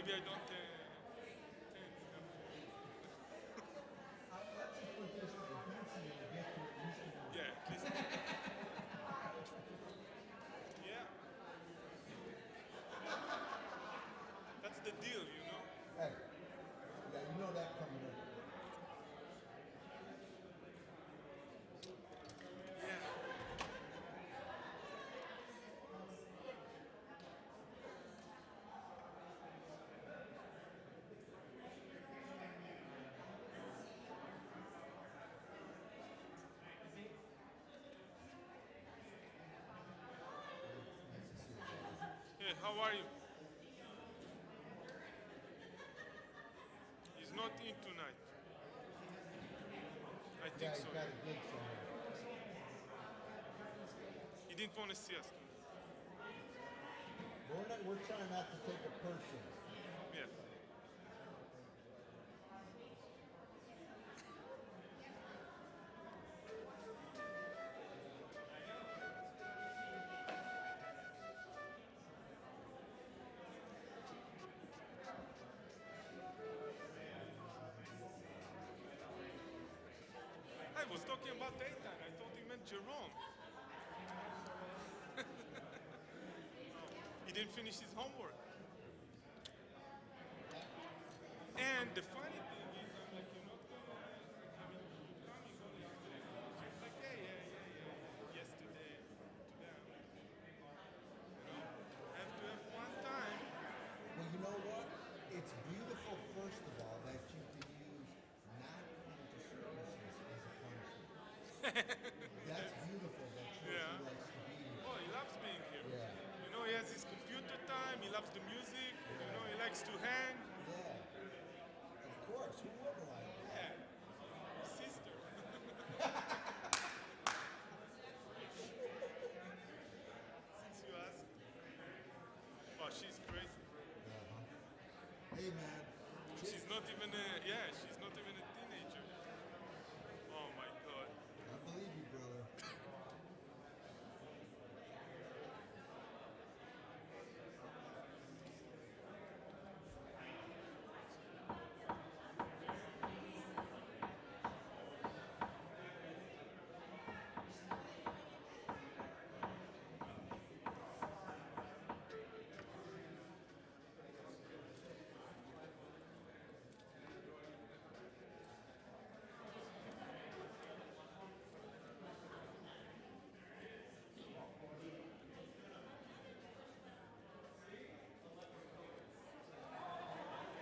maybe I don't. Let's just put this way, eventually you'll get to at least one. Yeah, at least. Yeah, that's the deal, you know. Hey, yeah, you know that coming up. Yeah. Nice to see you, brother. Hey, how are you? He's not in tonight. I think Yeah, he's so. got a gig somewhere. He didn't want to see us tonight. We're trying not to take it personal. Yeah. I was talking about daytime. I thought he meant Jerome. He didn't finish his homework. And the funny thing is, I'm like, you're not gonna, I mean, you're coming only after the finish. It's like, yeah. Yesterday, today, I'm like, you know, I have to have one time. Well, you know what? It's beautiful, first of all, that you can use not coming to services as a punishment. That's beautiful that shows Yeah. he likes to be here. Oh, he loves being here. Yeah. You know, he has his computer time. He loves the music. You know, he likes to hang. Yeah. Of course, who wouldn't like it? Yeah. Sister. Since you asked. Oh, she's crazy. Uh-huh. Hey, man. She's not even she's not even a teenager. Oh my god. I believe you, brother.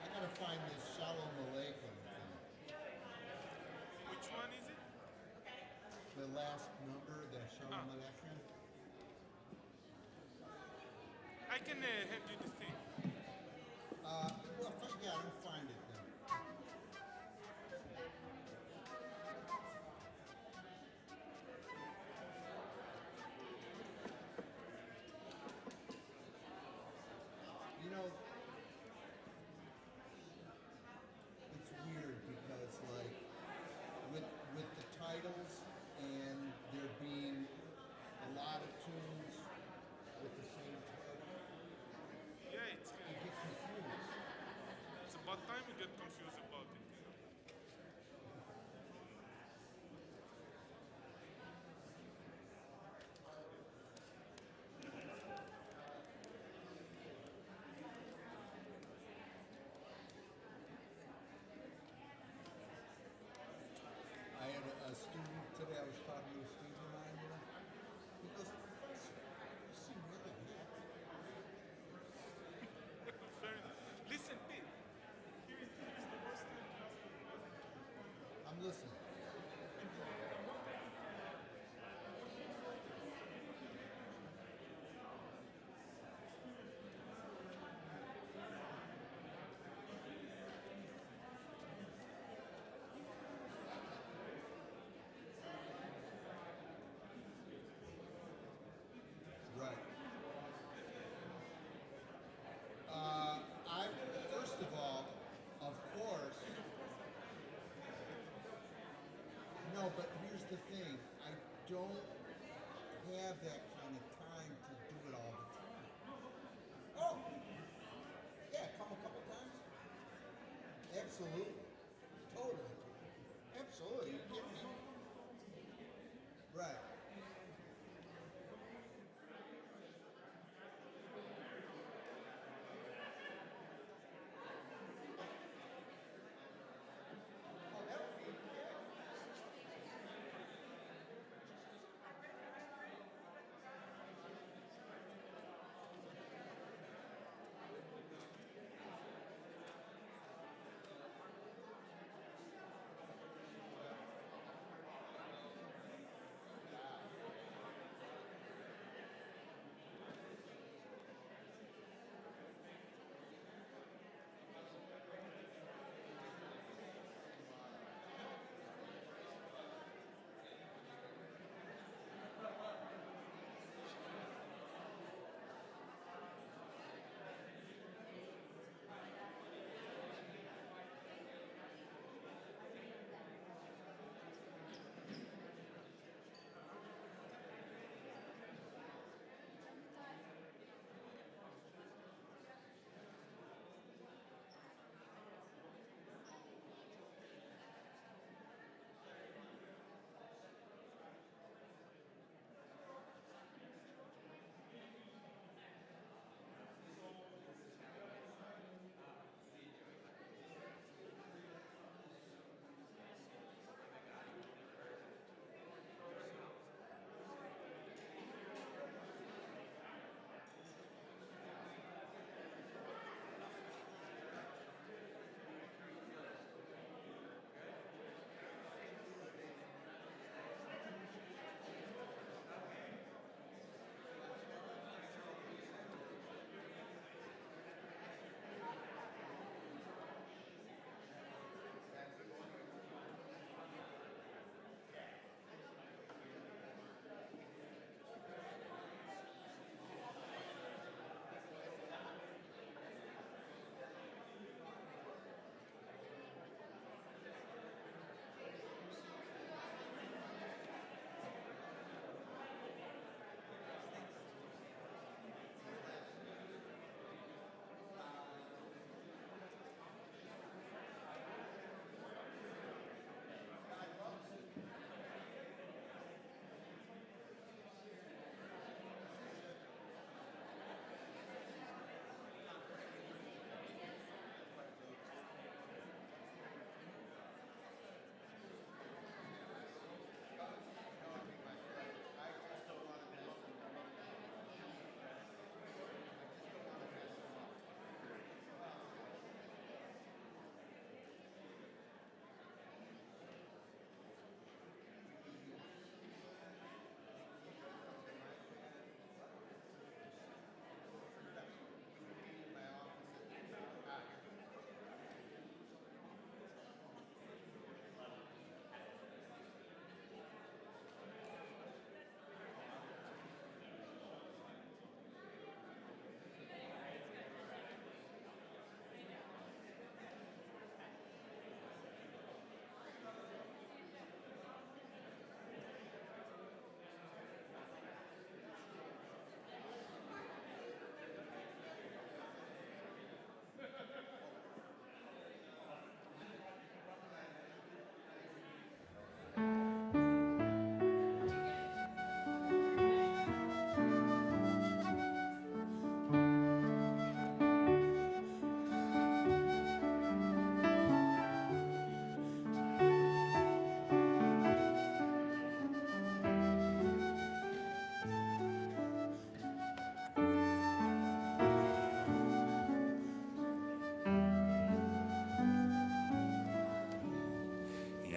I gotta find this Shalom Aleichem thing. Which one is it? The last number, the Shalom Aleichem. I can hand you the thing. Well, yeah, I'll find it then. You know, it's weird because, like, with the titles and there being a lot of tunes with the same title, Yeah, it's I get confused. it's about time you get confused about it. You know? I had a student today, I was talking to a student of mine, you know, he goes, Professor, you seem really happy. Fair enough. Listen, Pete. Here's the worst time to ask me. I'm listening. Right. I first of all, of course. No, but here's the thing. I don't have that kind of time to do it all the time. Oh, yeah, come a couple times. Absolutely. Totally. Absolutely. You get me. Right.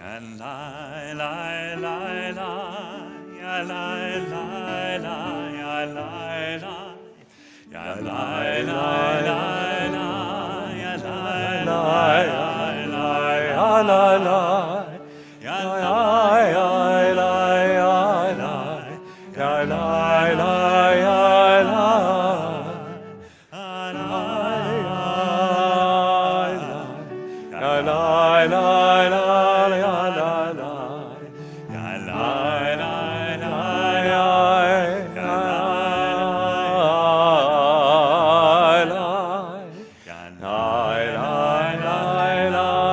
Ya la la la la, ya la la la, ya la la, ya la la la la, ya la la la, ya la la, ya la la la, ya la la la. La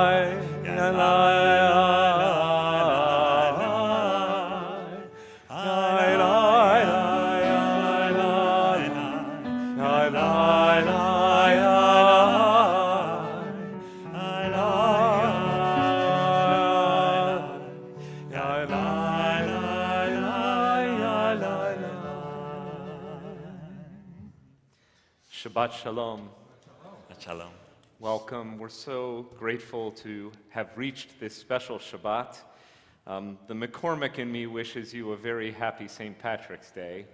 Shabbat Shalom. Shalom. Welcome. We're so grateful to have reached this special Shabbat. The McCormick in me wishes you a very happy St. Patrick's Day.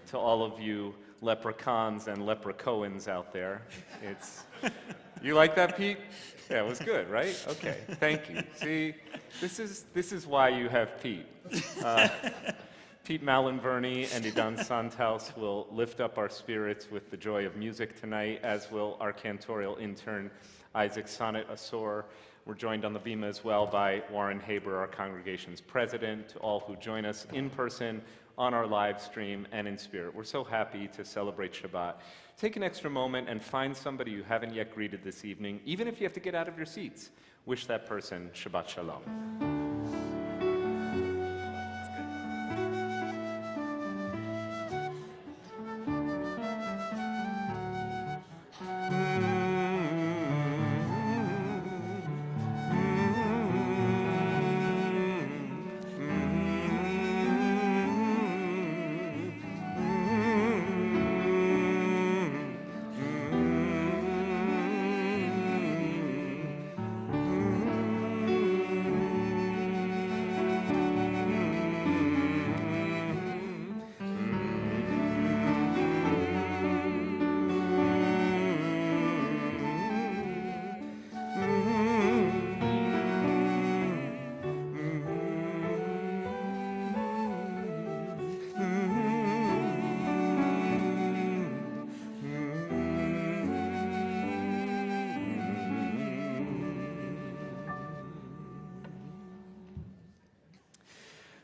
To all of you leprechauns and leprechaun's out there. You like that, Pete? Yeah, it was good, right? Okay, thank you. See, this is why you have Pete. Pete Malinverni and Idan Santaus will lift up our spirits with the joy of music tonight, as will our cantorial intern, Isaac Sonnet Asor. We're joined on the bima as well by Warren Haber, our congregation's president, to all who join us in person, on our live stream, and in spirit. We're so happy to celebrate Shabbat. Take an extra moment and find somebody you haven't yet greeted this evening, even if you have to get out of your seats. Wish that person Shabbat Shalom.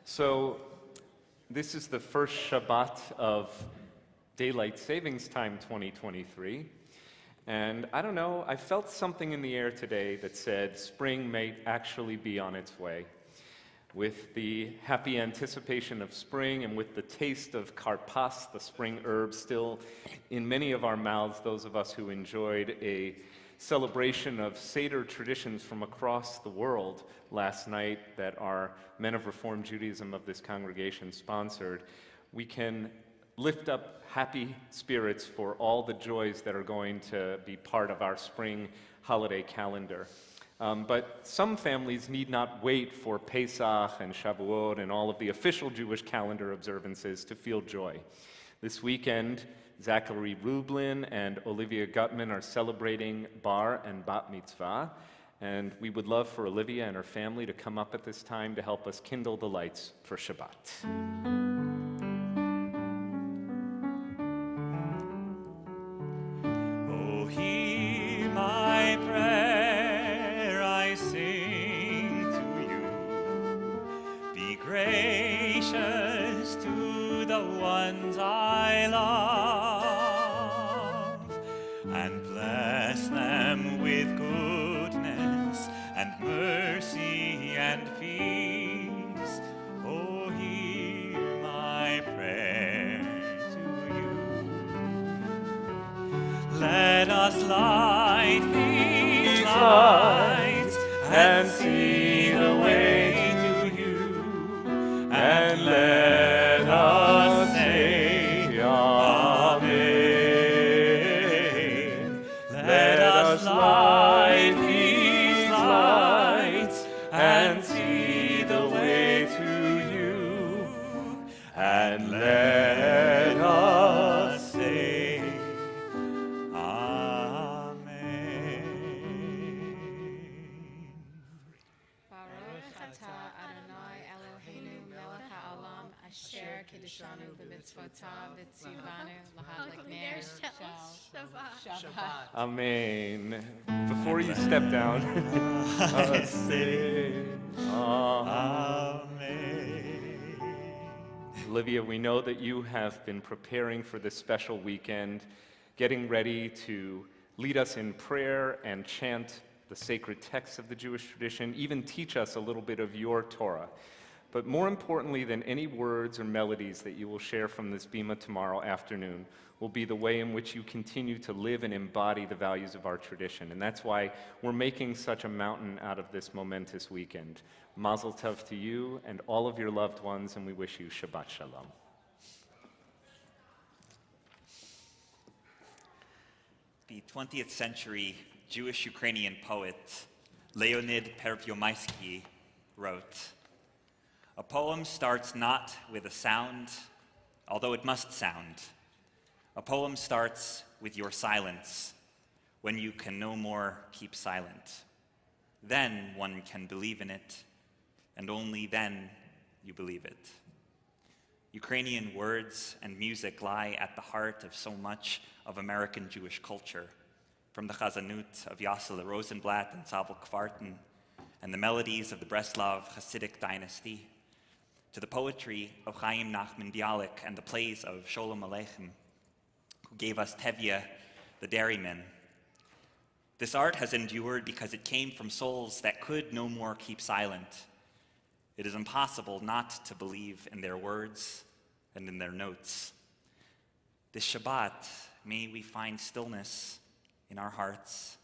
So, this is the first Shabbat of Daylight Savings Time 2023, and I don't know, I felt something in the air today that said spring may actually be on its way. With the happy anticipation of spring and with the taste of karpas, the spring herb, still in many of our mouths, those of us who enjoyed a celebration of Seder traditions from across the world last night that our Men of Reformed Judaism of this congregation sponsored, we can lift up happy spirits for all the joys that are going to be part of our spring holiday calendar. But some families need not wait for Pesach and Shavuot and all of the official Jewish calendar observances to feel joy. This weekend, Zachary Rublin and Olivia Gutman are celebrating bar and bat mitzvah, and we would love for Olivia and her family to come up at this time to help us kindle the lights for Shabbat. Oh, hear my prayer, I sing to you. Be gracious to the ones I love, and bless them with goodness and mercy and peace. Oh, hear my prayer to you. Let us light these lights and see the way to you, and let us say Amen. Let us light these lights and see the way to you, and let us say Amen. Baruch atah Adonai Eloheinu melech haolam asher kiddushanu b'mitzvotav v'tzivanu lahadlik ner Shabbat. Amen. Before you step down, say Amen. Olivia, we know that you have been preparing for this special weekend, getting ready to lead us in prayer and chant the sacred texts of the Jewish tradition, even teach us a little bit of your Torah. But more importantly than any words or melodies that you will share from this bima tomorrow afternoon will be the way in which you continue to live and embody the values of our tradition. And that's why we're making such a mountain out of this momentous weekend. Mazel tov to you and all of your loved ones, and we wish you Shabbat Shalom. The 20th century Jewish-Ukrainian poet Leonid Pervyomaisky wrote, "A poem starts not with a sound, although it must sound. A poem starts with your silence, when you can no more keep silent. Then one can believe in it, and only then you believe it." Ukrainian words and music lie at the heart of so much of American Jewish culture, from the chazanut of Yossele Rosenblatt and Zabel Kvarten, and the melodies of the Breslov Hasidic dynasty, to the poetry of Chaim Nachman Bialik and the plays of Sholem Aleichem, who gave us Tevye, the dairyman. This art has endured because it came from souls that could no more keep silent. It is impossible not to believe in their words and in their notes. This Shabbat, may we find stillness in our hearts,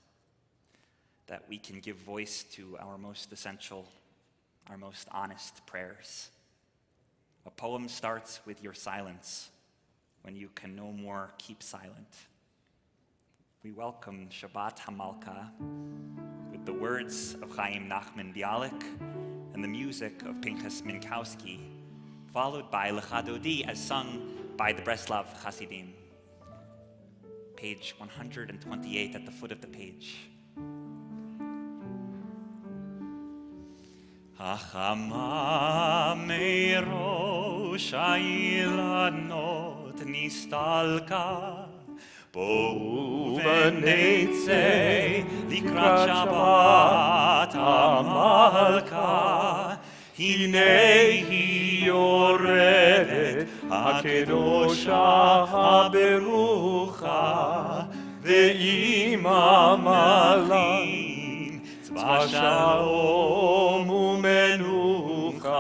that we can give voice to our most essential, our most honest prayers. A poem starts with your silence, when you can no more keep silent. We welcome Shabbat HaMalka with the words of Chaim Nachman Bialik and the music of Pinchas Minkowski, followed by Lecha Dodi as sung by the Breslov Hasidim. Page 128 at the foot of the page. Hachama merosh ha'ilhanot nistalka, בואו ונצא לקראת שבת המלכה, הנה היא יורדת הקדושה הברוכה, ועם המלאכים צבא שלום ומנוחה,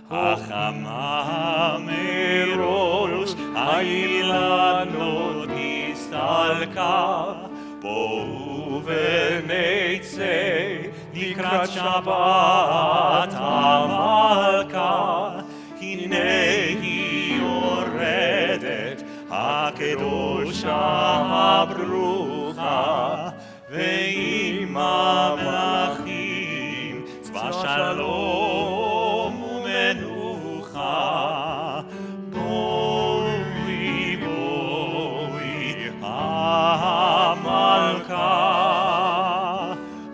החמה מראש האילנות נסתלקה, בואו ונצא לקראת שבת המלכה, הנה היא יורדת הקדושה הברוכה, ועם המלאכים צבא שלום ומנוחה. בואי בואי המלכה,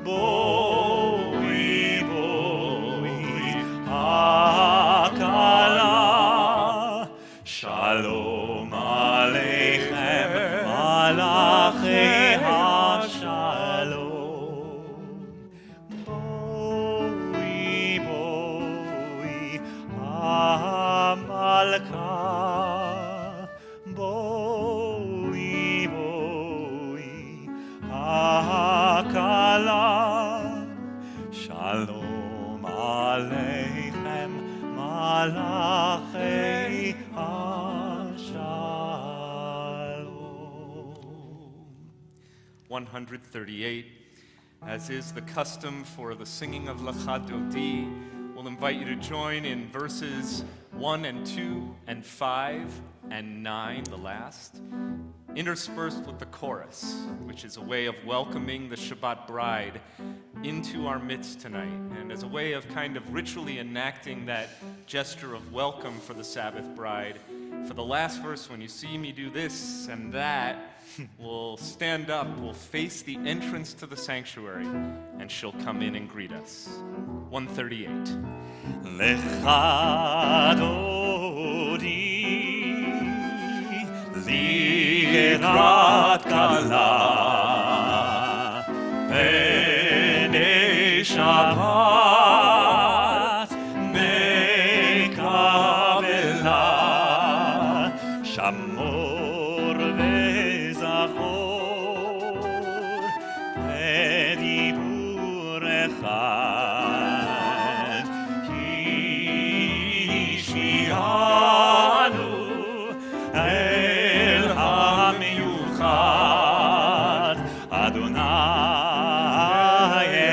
בואי בואי הכלה, שלום עליכם מלאכי השלום. בואי בואי המלכה, בואי בואי הכלה, שלום עליכם מלאכי השלום. 138, as is the custom for the singing of Lecha Dodi, we'll invite you to join in verses 1 and 2 and 5 and 9, the last, interspersed with the chorus, which is a way of welcoming the Shabbat bride into our midst tonight, and as a way of kind of ritually enacting that gesture of welcome for the Sabbath bride. For the last verse, when you see me do this and that, we'll stand up, we'll face the entrance to the sanctuary, and she'll come in and greet us. 138. Lecha Dodi לקראת כלה, פני שבת מקבלה, שמור וזכור בדיבור אחד, כי שהגיענו אל המיוחד, אדוני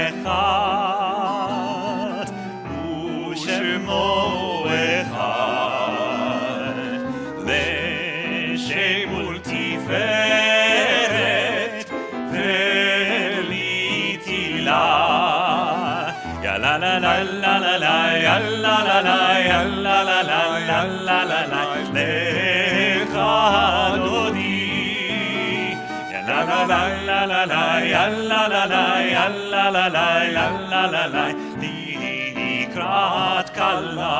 אחד ושמו אחד, לשם ולתפארת la la la la la la ya la la la ya la la la la la la la lecha dodi ya la la la la la la ya la la la ya la la la ya la la la likrat kala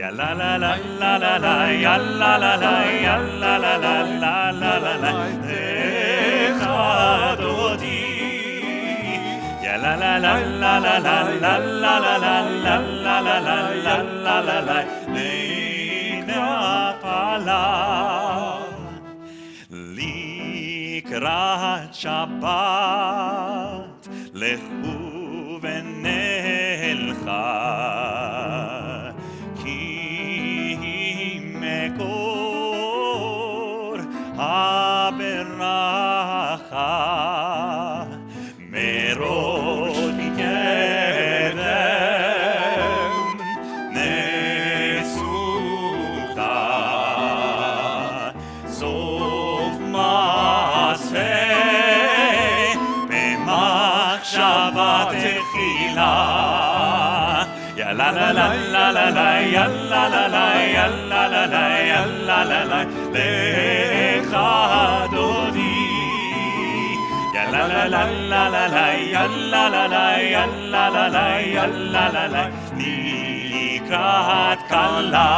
ya la la la la la la ya la la la ya la la la la la la la lecha dodi ya la la la la la la la la la la la la la la la la la la leina pala likrat Shabbat lechu v'nelcha ki mekor haberacha merod kedem nesucha sof maseh b'machshava techila ya la la la la la la ya la la la ya la la la ya la la la lecha dodi ya la la la la la la ya la la la ya la la la ya la la la likrat kala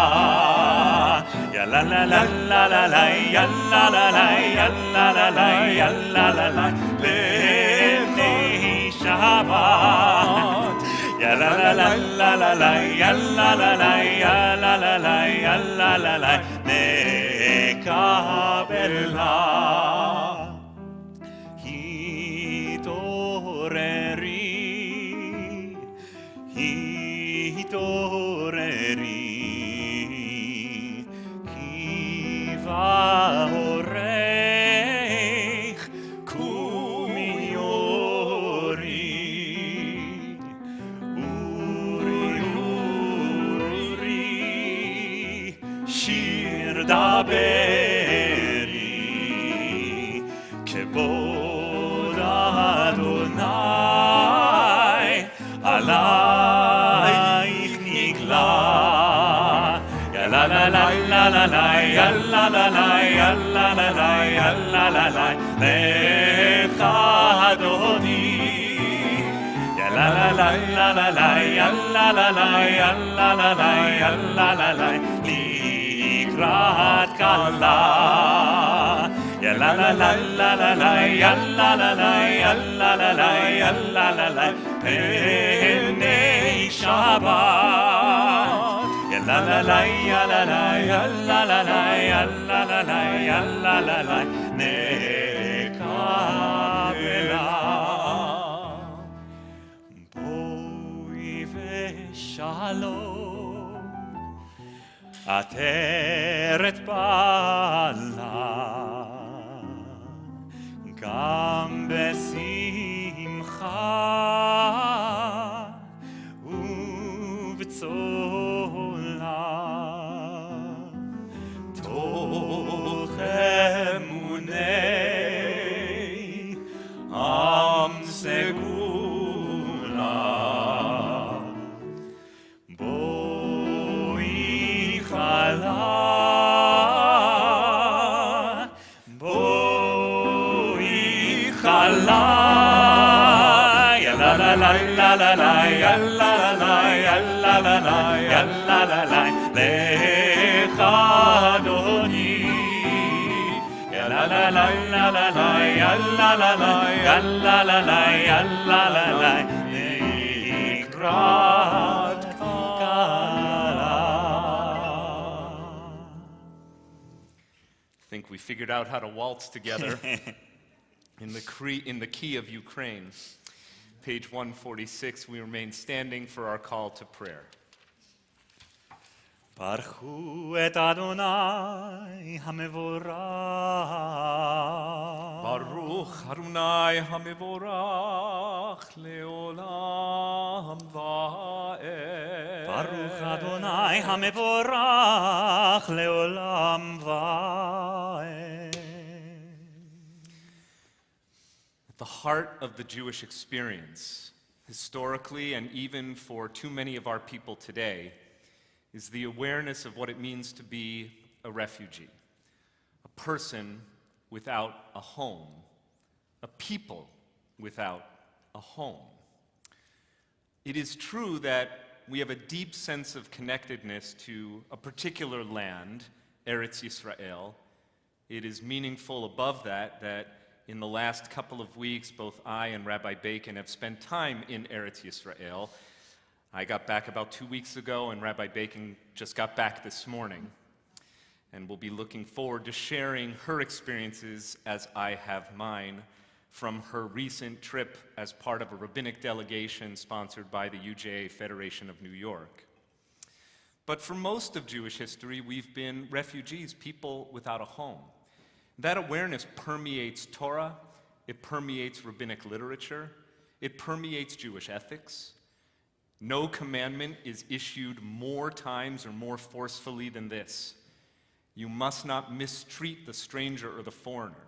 ya la la la la la la ya la la la ya la la la ya la la la lefnei Shabbat ya la la la la la la ya la la la ya la la la ya la la la nekabela hitoreri kiva orech kumiori uri shir daberi kevod Adonai alayich nigla ya la la la la la la ya la la la ya la la la ya la la la lecha dodi ya la la la la la la ya la la la ya la la la ya la la la likrat kala ya la la la la la la ya la la la ya la la la ya la la la penei Shabbat ya la la la ya la la ya la la la ya la la la ya la la la nekabela boi veshalom ateret bala גם בשמחה ובצולה תוך אמוני עם סגולה בואי חלה ya la la la la la la ya la la la ya la la la ya la la la lecha dodi ya la la la la la la ya la la la ya la la la ya la la la likrat kala. I think we figured out how to waltz together. In the key of Ukraine, page 146, we remain standing for our call to prayer. Baruch et Adonai HaMevorach Baruch Adonai HaMevorach leolam va'ed. Baruch Adonai HaMevorach leolam va'ed. At the heart of the Jewish experience historically and even for too many of our people today, is the awareness of what it means to be a refugee, a person without a home, a people without a home. It is true that we have a deep sense of connectedness to a particular land, Eretz Yisrael. It is meaningful above that in the last couple of weeks, both I and Rabbi Bacon have spent time in Eretz Yisrael. I got back about 2 weeks ago, and Rabbi Bacon just got back this morning. And we'll be looking forward to sharing her experiences as I have mine from her recent trip as part of a rabbinic delegation sponsored by the UJA Federation of New York. But for most of Jewish history, we've been refugees, people without a home. That awareness permeates Torah, it permeates rabbinic literature, it permeates Jewish ethics. No commandment is issued more times or more forcefully than this. You must not mistreat the stranger or the foreigner,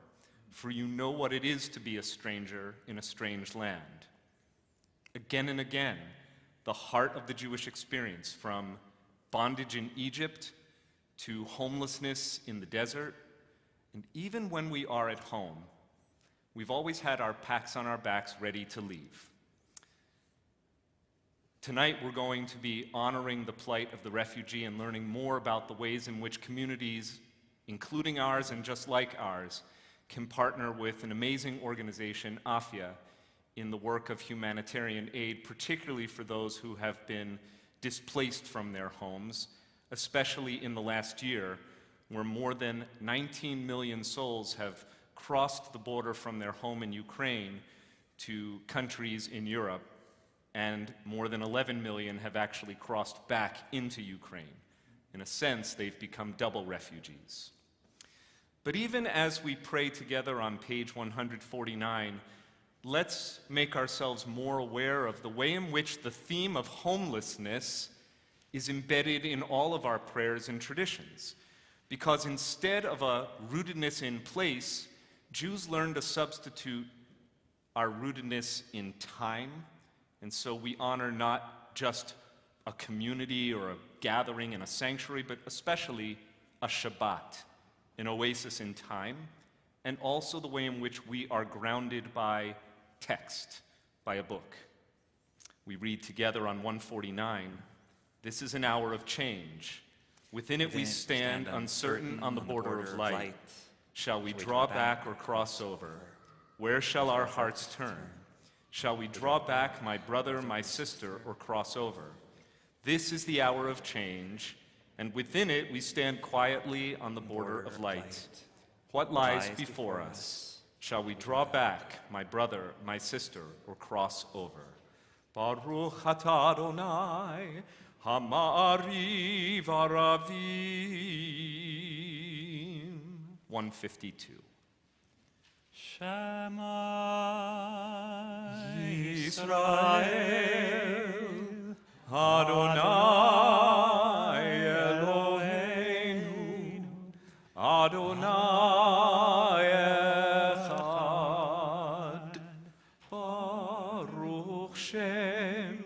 for you know what it is to be a stranger in a strange land. Again and again, the heart of the Jewish experience, from bondage in Egypt to homelessness in the desert, and even when we are at home, we've always had our packs on our backs ready to leave. Tonight, we're going to be honoring the plight of the refugee and learning more about the ways in which communities, including ours and just like ours, can partner with an amazing organization, AFIA, in the work of humanitarian aid, particularly for those who have been displaced from their homes, especially in the last year, where more than 19 million souls have crossed the border from their home in Ukraine to countries in Europe, and more than 11 million have actually crossed back into Ukraine. In a sense, they've become double refugees. But even as we pray together on page 149, let's make ourselves more aware of the way in which the theme of homelessness is embedded in all of our prayers and traditions. Because instead of a rootedness in place, Jews learn to substitute our rootedness in time. And so we honor not just a community or a gathering in a sanctuary, but especially a Shabbat, an oasis in time, and also the way in which we are grounded by text, by a book. We read together on 149, "This is an hour of change. Within it we stand uncertain on the border of light. Shall we draw back or cross over? Where shall our hearts turn? Shall we draw back, my brother, my sister, or cross over? This is the hour of change, and within it we stand quietly on the border of light. What lies before us? Shall we draw back, my brother, my sister, or cross over?" Baruch atah Adonai, Hamari Varavim. 152. Shema Yisrael, Adonai Eloheinu, Adonai Echad, Baruch Shem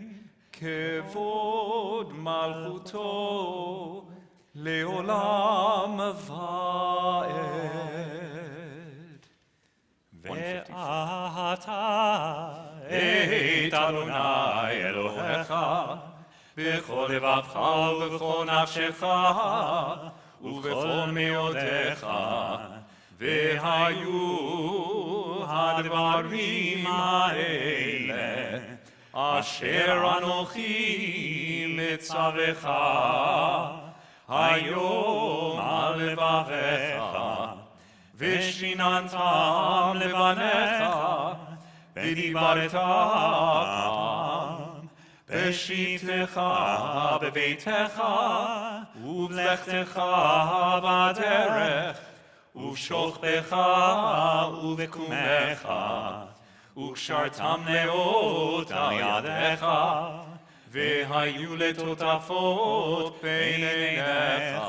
Kevod Malchuto Leolam Vaed. Ve'ata et Adonai Elohecha b'chol levavcha u'b'chol nafshecha u'b'chol me'odecha ve'hayu hadvarim ha'ele asher anochi mitzavecha hayom al levavecha ושיננתם לבניך, ודיברתם בשבתך בביתך, ובלכתך בדרך, ובשוכבך ובקומך, וקשרתם נאות על ידיך, והיו לטוטפות בין עיניך,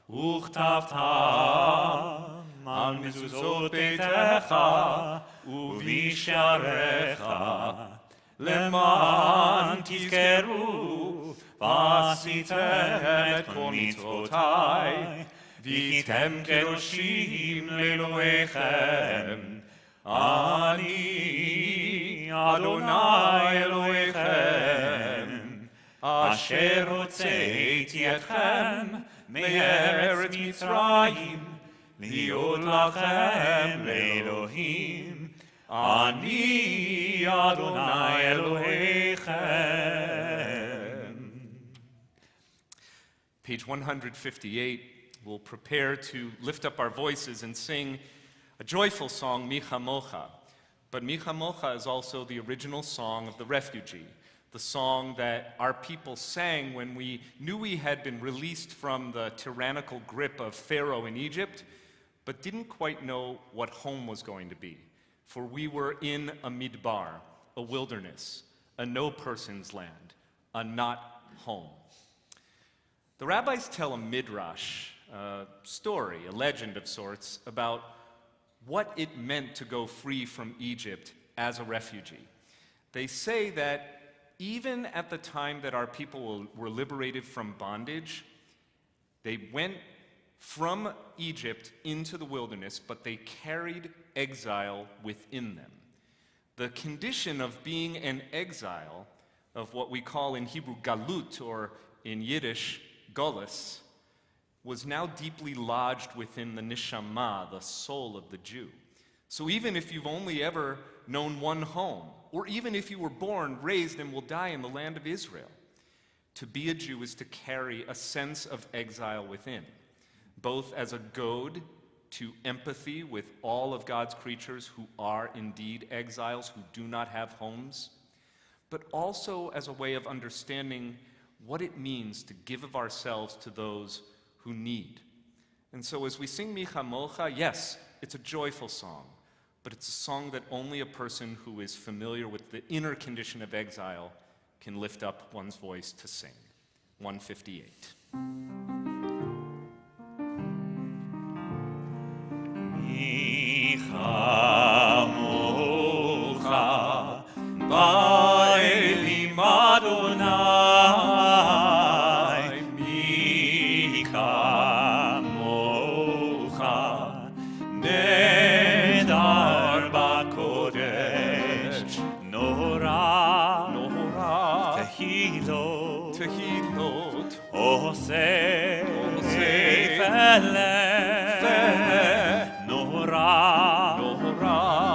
וכתבתם על מזוזות ביתך ובשעריך, למען תזכרו ועשיתם את כל מצוותיי, והייתם קדושים לאלוהיכם. אני אדוני אלוהיכם, אשר הוצאתי אתכם מארץ מצרים, להיות לכם לאלוהים. אני אדוני אלוהיכם. Page 158, we'll prepare to lift up our voices and sing a joyful song, Mi Chamocha. But Mi Chamocha is also the original song of the refugee, the song that our people sang when we knew we had been released from the tyrannical grip of Pharaoh in Egypt, but didn't quite know what home was going to be. For we were in a midbar, a wilderness, a no-person's land, a not home. The rabbis tell a midrash, a story, a legend of sorts, about what it meant to go free from Egypt as a refugee. They say that even at the time that our people were liberated from bondage, they went from Egypt into the wilderness, but they carried exile within them. The condition of being an exile, of what we call in Hebrew galut, or in Yiddish golus, was now deeply lodged within the neshama, the soul of the Jew. So even if you've only ever known one home, or even if you were born, raised, and will die in the land of Israel, to be a Jew is to carry a sense of exile within, both as a goad to empathy with all of God's creatures who are indeed exiles, who do not have homes, but also as a way of understanding what it means to give of ourselves to those who need. And so as we sing Mi Chamocha, yes, it's a joyful song, but it's a song that only a person who is familiar with the inner condition of exile can lift up one's voice to sing. 158. Mi Chamocha ba'elim Adonai, Mi Chamocha nedar b'kodesh, Nora tehilot oseh feleh, Nora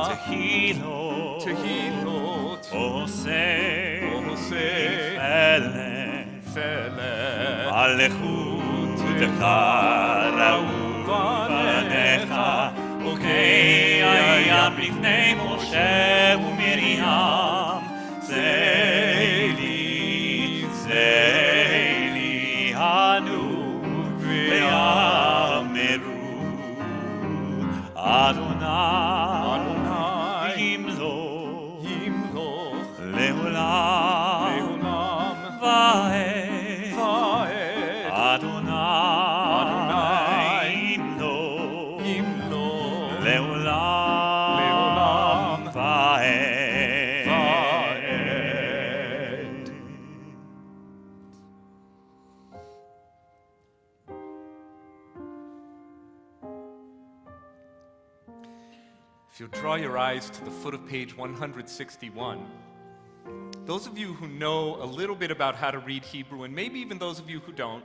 tehilot oseh feleh, alechut decharau vanecha, okay ayam lifnei Moshe uMiriam, Zeli hanu ve'ameru, Adonai yimloch leolam va'ed, Adonai yimloch leolam va'ed. If you'll draw your eyes to the foot of page 161, those of you who know a little bit about how to read Hebrew, and maybe even those of you who don't,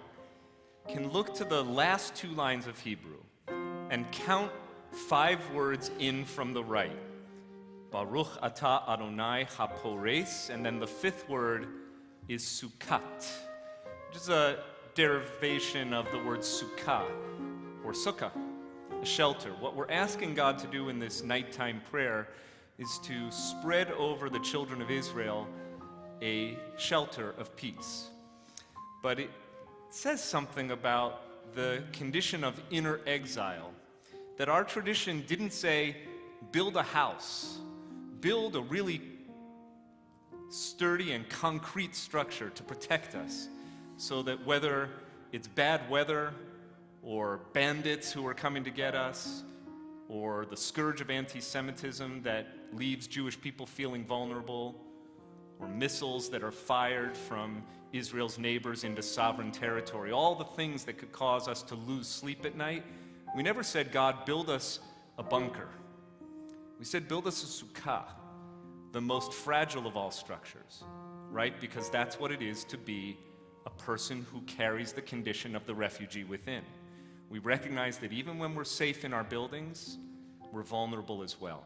can look to the last two lines of Hebrew and count 5 words in from the right. Baruch atah Adonai hapores, and then the 5th word is sukkot, which is a derivation of the word sukkah, or sukkah, a shelter. What we're asking God to do in this nighttime prayer is to spread over the children of Israel a shelter of peace. But it says something about the condition of inner exile, that our tradition didn't say, build a house, build a really sturdy and concrete structure to protect us, so that whether it's bad weather, or bandits who are coming to get us, or the scourge of anti-Semitism that leaves Jewish people feeling vulnerable, or missiles that are fired from Israel's neighbors into sovereign territory, all the things that could cause us to lose sleep at night, we never said, God, build us a bunker. We said, build us a sukkah, the most fragile of all structures, right? Because that's what it is to be a person who carries the condition of the refugee within. We recognize that even when we're safe in our buildings, we're vulnerable as well.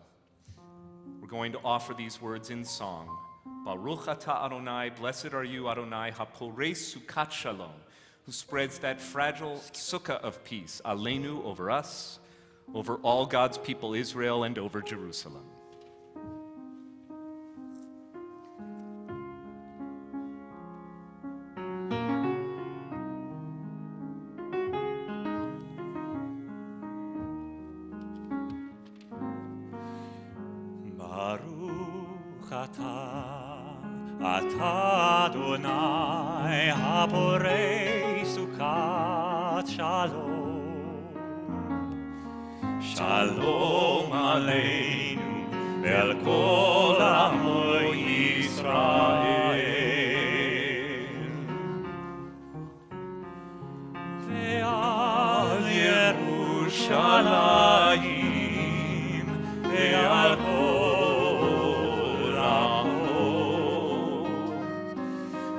We're going to offer these words in song. Baruch atah Adonai, blessed are you, Adonai, haporei sukkat shalom, who spreads that fragile sukkah of peace, aleinu, over us, over all God's people, Israel, and over Jerusalem. Baruch atah Adonai haporei sukkat shalom. Shalom aleinu ve'al kol amo Yisrael. Ve'al Yerushalayim ve'al kol amo.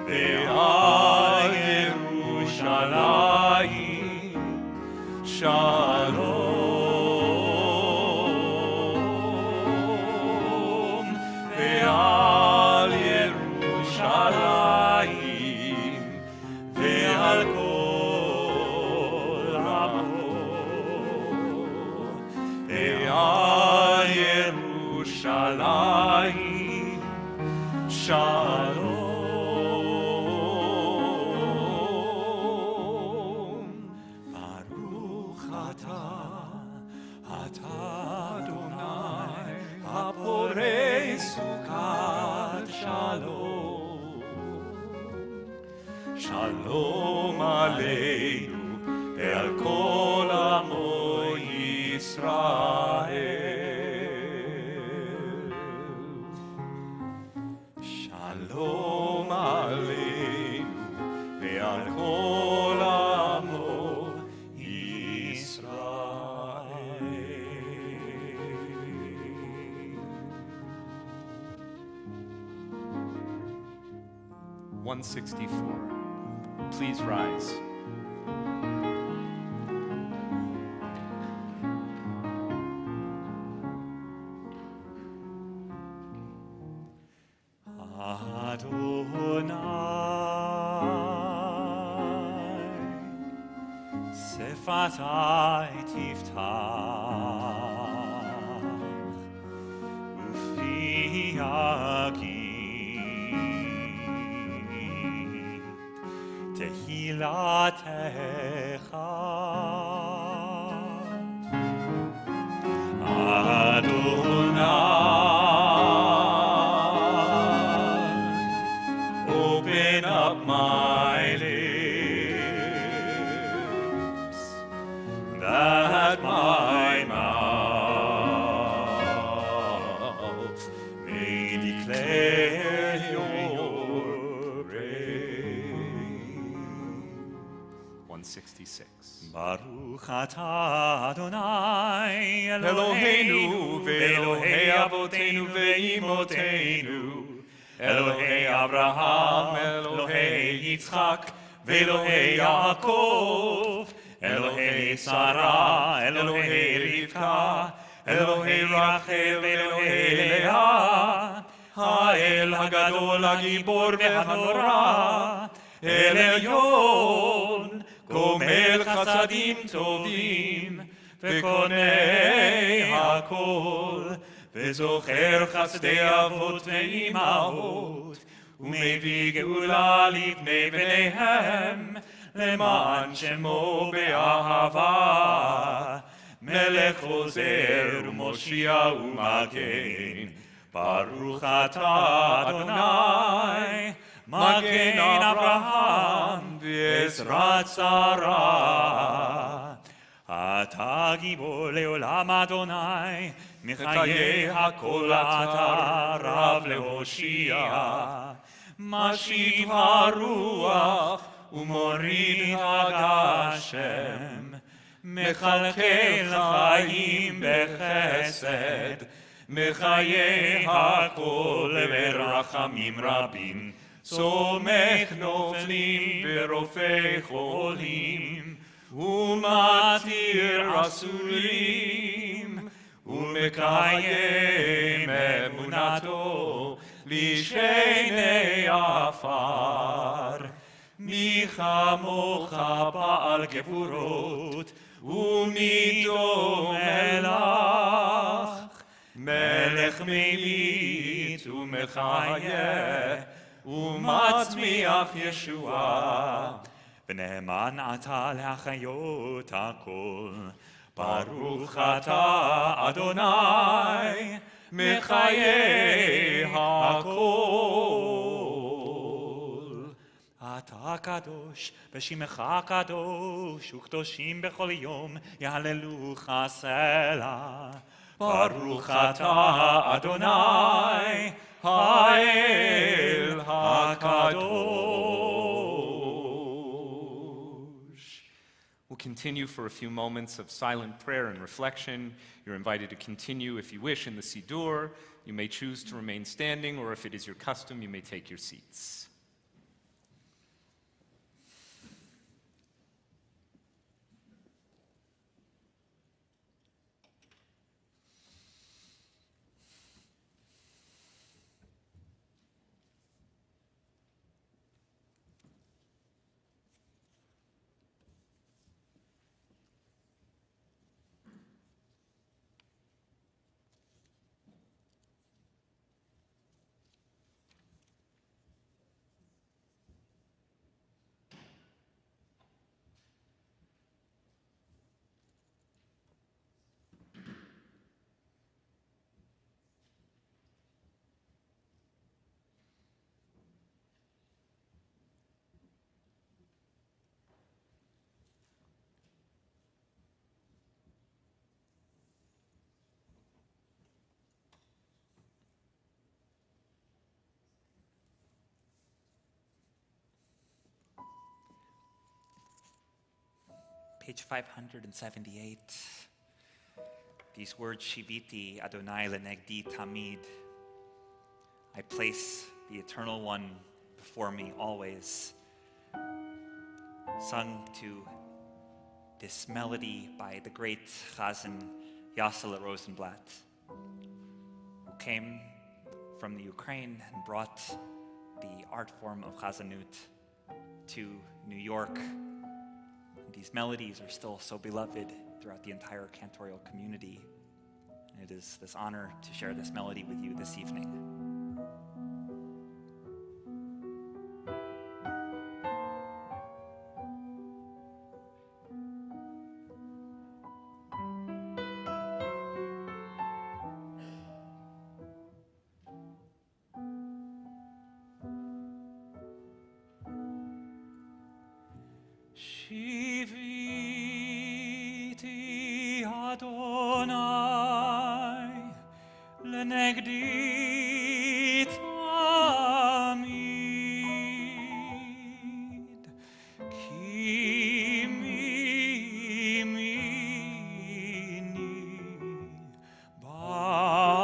Ve'al Yerushalayim shalom. Ve'al Yerushalayim ve'al kol amo. Ve'al Yerushalayim shalom. Baruch atah Adonai haporei sukkat shalom. Shalom aleinu ve'al kol amo Yisrael. Shalom aleinu ve'al kol amo Yisrael. 164. Please rise. Adonai, sefatai tiftach, ufi yagid tehilatecha. Adonai, open up my lips, that my mouth may declare your praise. 166. Baruch atah Adonai Eloheinu ve'Elohei avotenu ve'imotenu, Elohei Abraham, Elohei Yitzchak, ve'Elohei Yaakov, Elohei Sarah, Elohei Rivka, Elohei Rachel, Elohei Leah, Ha'el Hagadol Hagibor ve'Hanora, El Elyon, Gomel Chasadim Tovim, ve'konei hakol, ve'zocher chasdei avot ve'imahot, u'mevii geula livnei bneihem, leman shemo be'ahava, melech ozer u'moshia u'magen, baruch atah Adonai, magen Avraham ve'ezrat Sarah. אתה גיבור לעולם אדוני, מחיי הכל אתה רב להושיע. משיב הרוח ומוריד הגשם, מחלקל חיים בחסד, מחיי הכל ברחמים רבים, צומח נופלים ורופא חולים, ומתיר אסורים, ומקיים אמונתו לשני עפר. מי כמוך בעל גבורות, ומי דומה לך, מלך ממית ומחיה, ומצמיח ישועה. ונאמן אתה להחיות הכל. ברוך אתה אדוני, מחיי הכל. אתה קדוש, ושמך קדוש, וקדושים בכל יום יהללוך סלע. ברוך אתה אדוני, האל הקדוש. We'll continue for a few moments of silent prayer and reflection. You're invited to continue if you wish in the Siddur. You may choose to remain standing, or if it is your custom, you may take your seats. Page 578. These words, Shiviti Adonai lenegdi tamid. I place the Eternal One before me always. Sung to this melody by the great Chazan Yasala Rosenblatt, who came from the Ukraine and brought the art form of Chazanut to New York. These melodies are still so beloved throughout the entire cantorial community. And it is this honor to share this melody with you this evening. Shiviti Adonai lenegdi tamid, ki mimini balemot.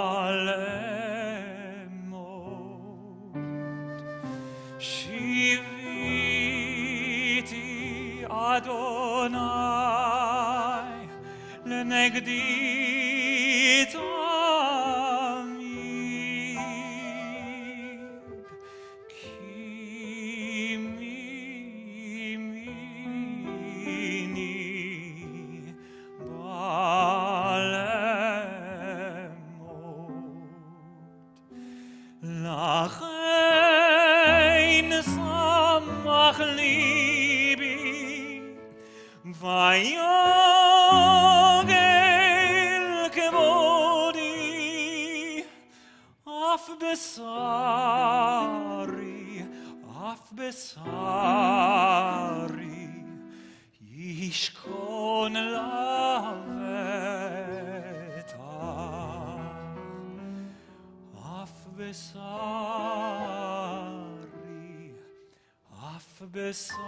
Shiviti Adonai lenegdi tamid, ki mimini balemot. Lachein samach libi vayogel kevodi af besari yishkon laveta af besari בשרי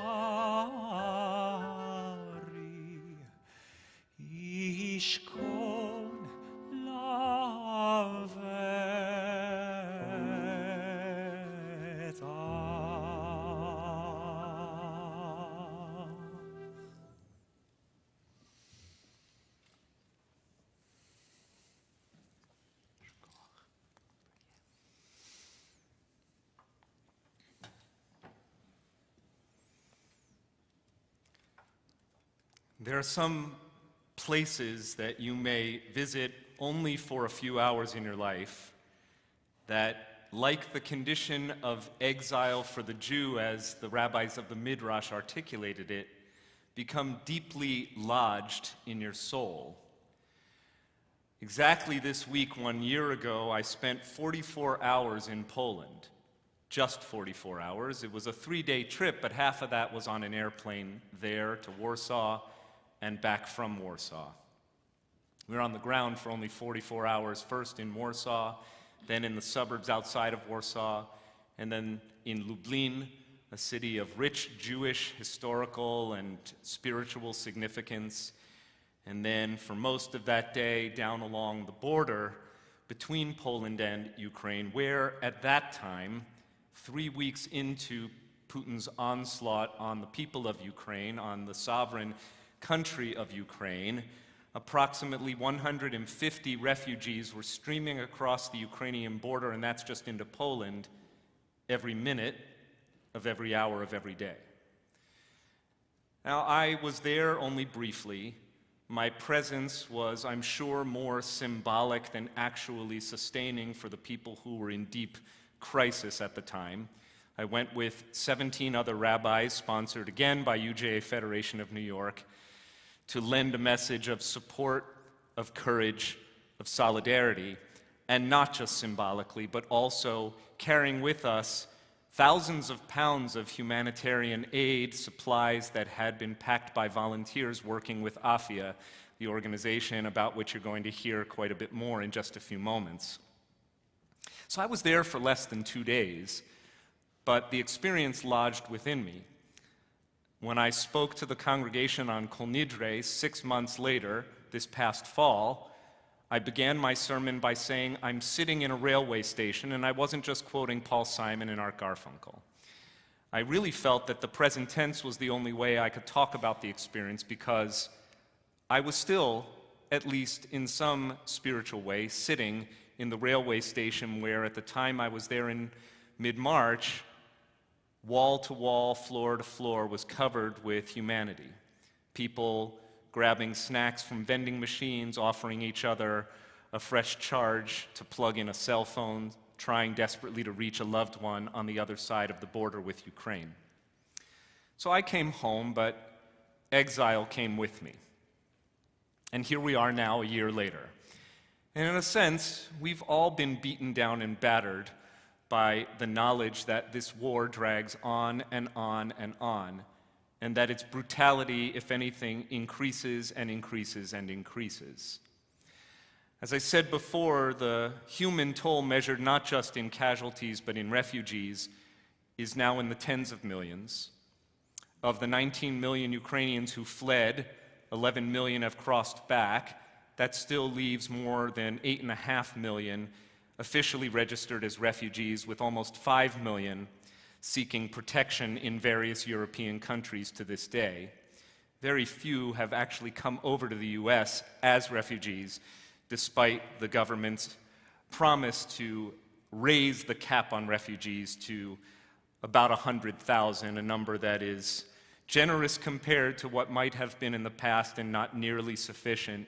ישכון לבטח. There are some places that you may visit only for a few hours in your life that, like the condition of exile for the Jew, as the rabbis of the Midrash articulated it, become deeply lodged in your soul. Exactly this week, 1 year ago, I spent 44 hours in Poland. Just 44 hours. It was a 3-day trip, but half of that was on an airplane there to Warsaw and back from Warsaw. We were on the ground for only 44 hours, first in Warsaw, then in the suburbs outside of Warsaw, and then in Lublin, a city of rich Jewish historical and spiritual significance, and then for most of that day down along the border between Poland and Ukraine, where at that time, 3 weeks into Putin's onslaught on the people of Ukraine, on the sovereign country of Ukraine, approximately 150 refugees were streaming across the Ukrainian border, and that's just into Poland, every minute of every hour of every day. Now, I was there only briefly. My presence was, I'm sure, more symbolic than actually sustaining for the people who were in deep crisis at the time. I went with 17 other rabbis, sponsored again by UJA Federation of New York, to lend a message of support, of courage, of solidarity, and not just symbolically, but also carrying with us thousands of pounds of humanitarian aid, supplies that had been packed by volunteers working with AFIA, the organization about which you're going to hear quite a bit more in just a few moments. So I was there for less than 2 days, but the experience lodged within me. When I spoke to the congregation on Kol Nidre 6 months later, this past fall, I began my sermon by saying, I'm sitting in a railway station, and I wasn't just quoting Paul Simon and Art Garfunkel. I really felt that the present tense was the only way I could talk about the experience, because I was still, at least in some spiritual way, sitting in the railway station where at the time I was there in mid-March, wall to wall, floor to floor was covered with humanity. People grabbing snacks from vending machines, offering each other a fresh charge to plug in a cell phone, trying desperately to reach a loved one on the other side of the border with Ukraine. So I came home, but exile came with me. And here we are now, a year later. And in a sense, we've all been beaten down and battered by the knowledge that this war drags on and on and on, and that its brutality, if anything, increases and increases and increases. As I said before, the human toll measured not just in casualties but in refugees is now in the tens of millions. Of the 19 million Ukrainians who fled, 11 million have crossed back. That still leaves more than 8.5 million officially registered as refugees, with almost 5 million seeking protection in various European countries to this day. Very few have actually come over to the US as refugees, despite the government's promise to raise the cap on refugees to about 100,000, a number that is generous compared to what might have been in the past and not nearly sufficient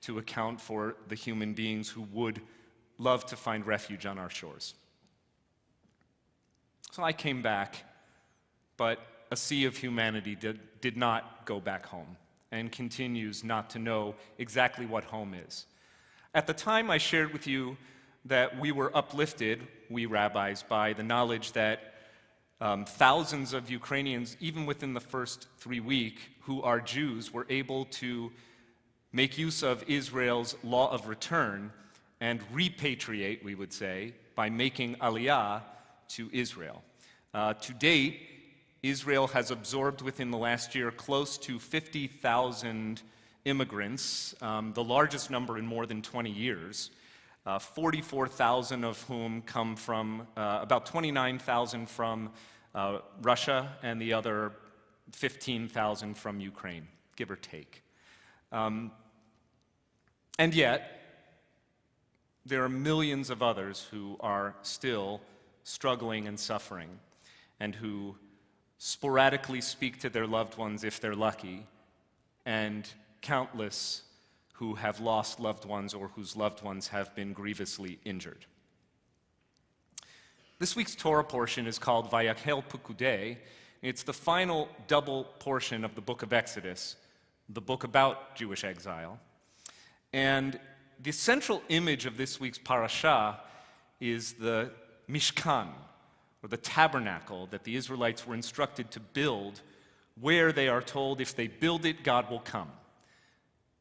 to account for the human beings who would love to find refuge on our shores. So I came back, but a sea of humanity did not go back home and continues not to know exactly what home is. At the time, I shared with you that we were uplifted, we rabbis, by the knowledge that thousands of Ukrainians, even within the first 3 weeks, who are Jews, were able to make use of Israel's law of return and repatriate, we would say, by making aliyah to Israel. To date, Israel has absorbed within the last year close to 50,000 immigrants, the largest number in more than 20 years, 44,000 of whom come from, about 29,000 from Russia, and the other 15,000 from Ukraine, give or take. And yet, there are millions of others who are still struggling and suffering, and who sporadically speak to their loved ones if they're lucky, and countless who have lost loved ones or whose loved ones have been grievously injured. This week's Torah portion is called Vayakhel Pukudei. It's the final double portion of the book of Exodus, the book about Jewish exile. And the central image of this week's parasha is the Mishkan, or the tabernacle that the Israelites were instructed to build, where they are told if they build it, God will come.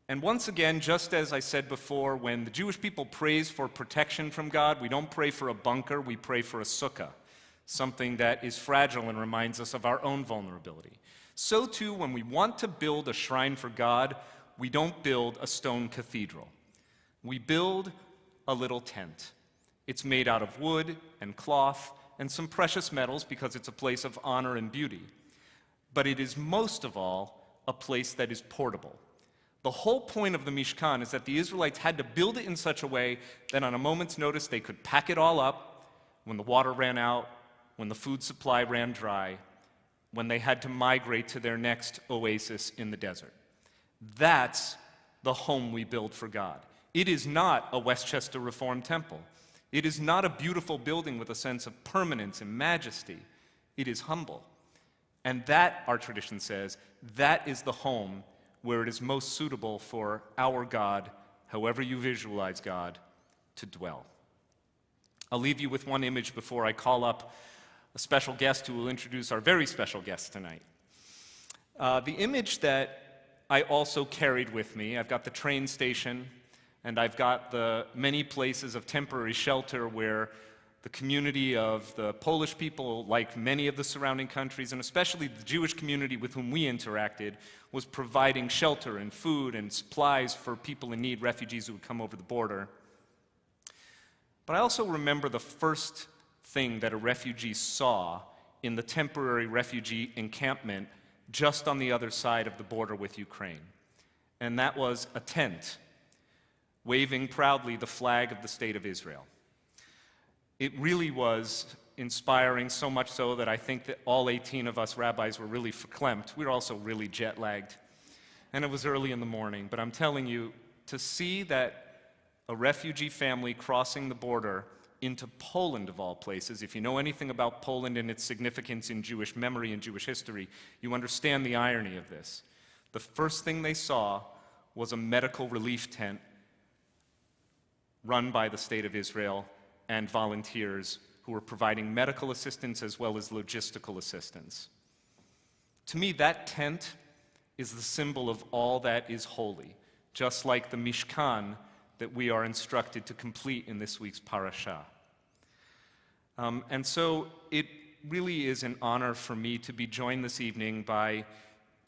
And once again, just as I said before, when the Jewish people prays for protection from God, we don't pray for a bunker, we pray for a sukkah, something that is fragile and reminds us of our own vulnerability. So too, when we want to build a shrine for God, we don't build a stone cathedral. We build a little tent. It's made out of wood and cloth and some precious metals because it's a place of honor and beauty. But it is most of all a place that is portable. The whole point of the Mishkan is that the Israelites had to build it in such a way that on a moment's notice they could pack it all up when the water ran out, when the food supply ran dry, when they had to migrate to their next oasis in the desert. That's the home we build for God. It is not a Westchester Reformed temple. It is not a beautiful building with a sense of permanence and majesty. It is humble. And that, our tradition says, that is the home where it is most suitable for our God, however you visualize God, to dwell. I'll leave you with one image before I call up a special guest who will introduce our very special guest tonight. The image that I also carried with me, I've got the train station, and I've got the many places of temporary shelter where the community of the Polish people, like many of the surrounding countries, and especially the Jewish community with whom we interacted, was providing shelter and food and supplies for people in need, refugees who would come over the border. But I also remember the first thing that a refugee saw in the temporary refugee encampment just on the other side of the border with Ukraine. And that was a tent, waving proudly the flag of the State of Israel. It really was inspiring, so much so that I think that all 18 of us rabbis were really verklempt. We were also really jet-lagged. And it was early in the morning. But I'm telling you, to see that a refugee family crossing the border into Poland, of all places, if you know anything about Poland and its significance in Jewish memory and Jewish history, you understand the irony of this. The first thing they saw was a medical relief tent run by the State of Israel and volunteers who were providing medical assistance as well as logistical assistance. To me, that tent is the symbol of all that is holy, just like the Mishkan that we are instructed to complete in this week's parasha. And so it really is an honor for me to be joined this evening by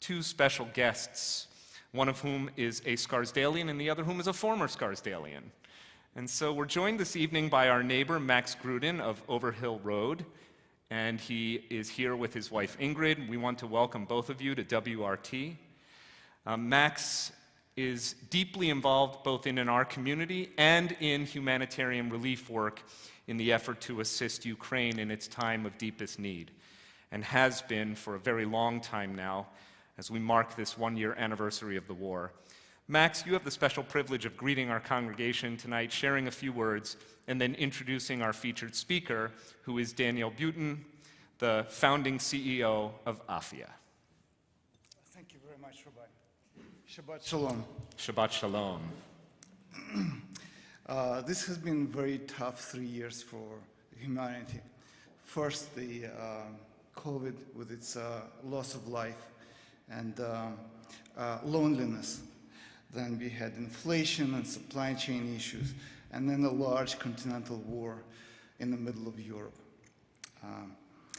two special guests, one of whom is a Scarsdalian and the other whom is a former Scarsdalian. And so we're joined this evening by our neighbor, Max Gruden of Overhill Road, and he is here with his wife, Ingrid. We want to welcome both of you to WRT. Max is deeply involved both in our community and in humanitarian relief work in the effort to assist Ukraine in its time of deepest need, and has been for a very long time now as we mark this one-year anniversary of the war. Max, you have the special privilege of greeting our congregation tonight, sharing a few words, and then introducing our featured speaker, who is Daniel Butin, the founding CEO of AFIA. Thank you very much, Rabbi. Shabbat Shalom. Shabbat Shalom. This has been very tough 3 years for humanity. First, the COVID with its loss of life and loneliness. Then we had inflation and supply chain issues, and then a large continental war in the middle of Europe.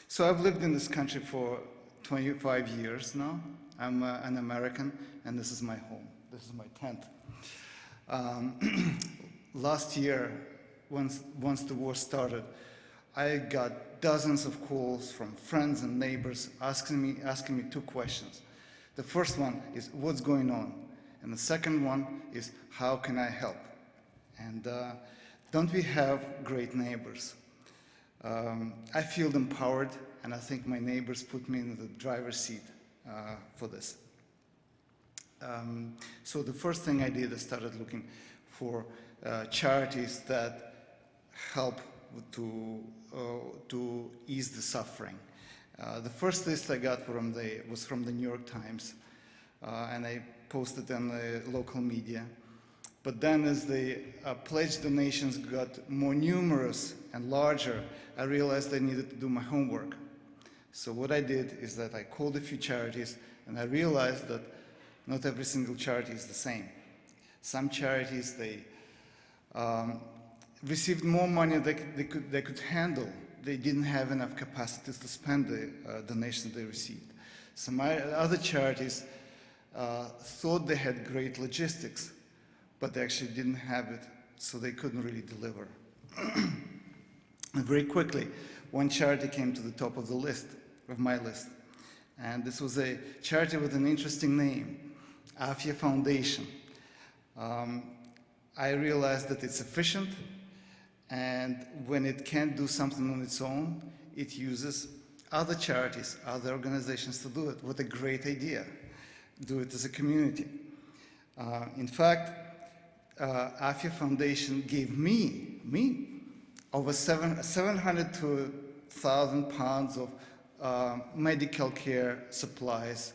So I've lived in this country for 25 years now. I'm an American, and this is my home. This is my tent. Last year, once the war started, I got dozens of calls from friends and neighbors asking me two questions. The first one is, what's going on? And the second one is, how can I help? And don't we have great neighbors? I feel empowered, and I think my neighbors put me in the driver's seat for this. So the first thing I did, I started looking for charities that help to ease the suffering. The first list I got was from the New York Times, and I posted on the local media. But then as the pledge donations got more numerous and larger, I realized I needed to do my homework. So what I did is that I called a few charities, and I realized that not every single charity is the same. Some charities, they received more money than they could handle. They didn't have enough capacities to spend the donations they received. Some other charities thought they had great logistics, but they actually didn't have it, so they couldn't really deliver. And very quickly, one charity came to the top of the list, of my list. And this was a charity with an interesting name, Afia Foundation. I realized that it's efficient, and when it can't do something on its own, it uses other charities, other organizations to do it. What a great idea. Do it as a community. In fact, Afia Foundation gave me over 700 to 1,000 pounds of medical care supplies,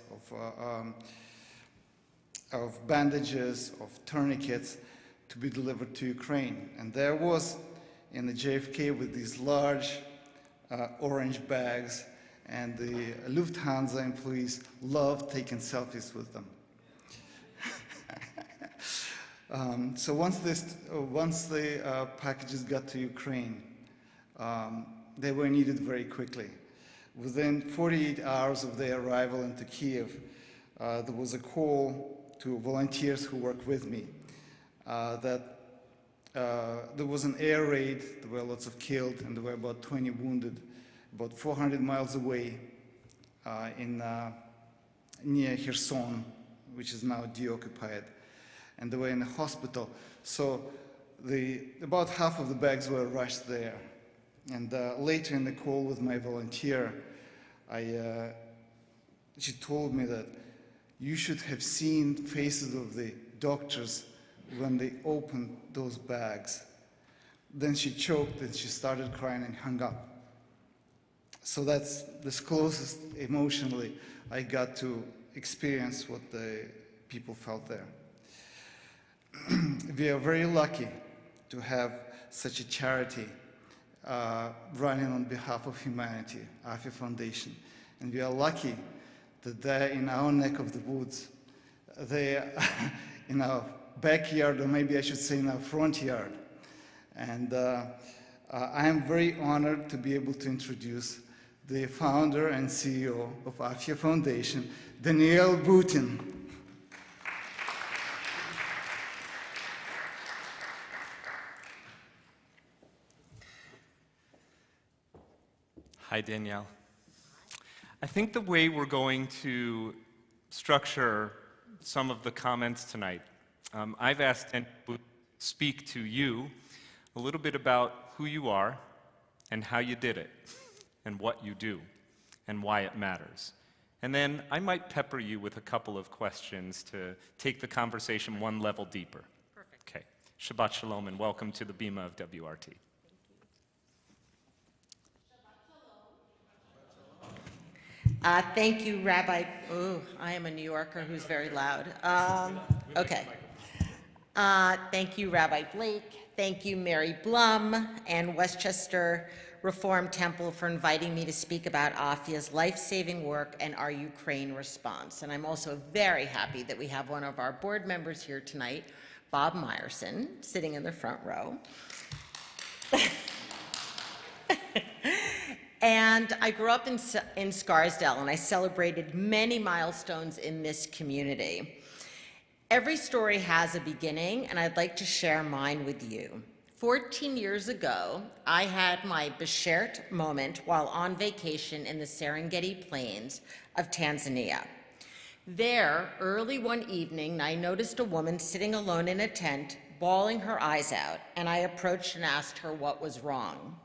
of bandages, of tourniquets to be delivered to Ukraine. And there was in the JFK with these large orange bags, and the Lufthansa employees loved taking selfies with them. So once the packages got to Ukraine, they were needed very quickly. Within 48 hours of their arrival into Kiev, there was a call to volunteers who work with me that there was an air raid, there were lots of killed, and there were about 20 wounded, about 400 miles away near Kherson, which is now deoccupied. And they were in a hospital. So about half of the bags were rushed there. And later in the call with my volunteer, she told me that you should have seen faces of the doctors when they opened those bags. Then she choked and she started crying and hung up. So that's the closest emotionally I got to experience what the people felt there. We are very lucky to have such a charity running on behalf of humanity, Afia Foundation. And we are lucky that they're in our neck of the woods. They're in our backyard, or maybe I should say in our front yard. And I am very honored to be able to introduce the founder and CEO of Afia Foundation, Daniel Butin. Hi, Danielle. I think the way we're going to structure some of the comments tonight, I've asked Danielle to speak to you a little bit about who you are and how you did it and what you do and why it matters. And then I might pepper you with a couple of questions to take the conversation one level deeper. Perfect. Okay. Shabbat Shalom and welcome to the Bima of WRT. Thank you, Rabbi. Oh, I am a New Yorker who's very loud. Okay. Thank you, Rabbi Blake. Thank you, Mary Blum and Westchester Reformed Temple for inviting me to speak about Afia's life-saving work and our Ukraine response. And I'm also very happy that we have one of our board members here tonight, Bob Meyerson, sitting in the front row. And I grew up in Scarsdale, and I celebrated many milestones in this community. Every story has a beginning, and I'd like to share mine with you. 14 years ago, I had my Beshert moment while on vacation in the Serengeti Plains of Tanzania. There, early one evening, I noticed a woman sitting alone in a tent, bawling her eyes out, and I approached and asked her what was wrong.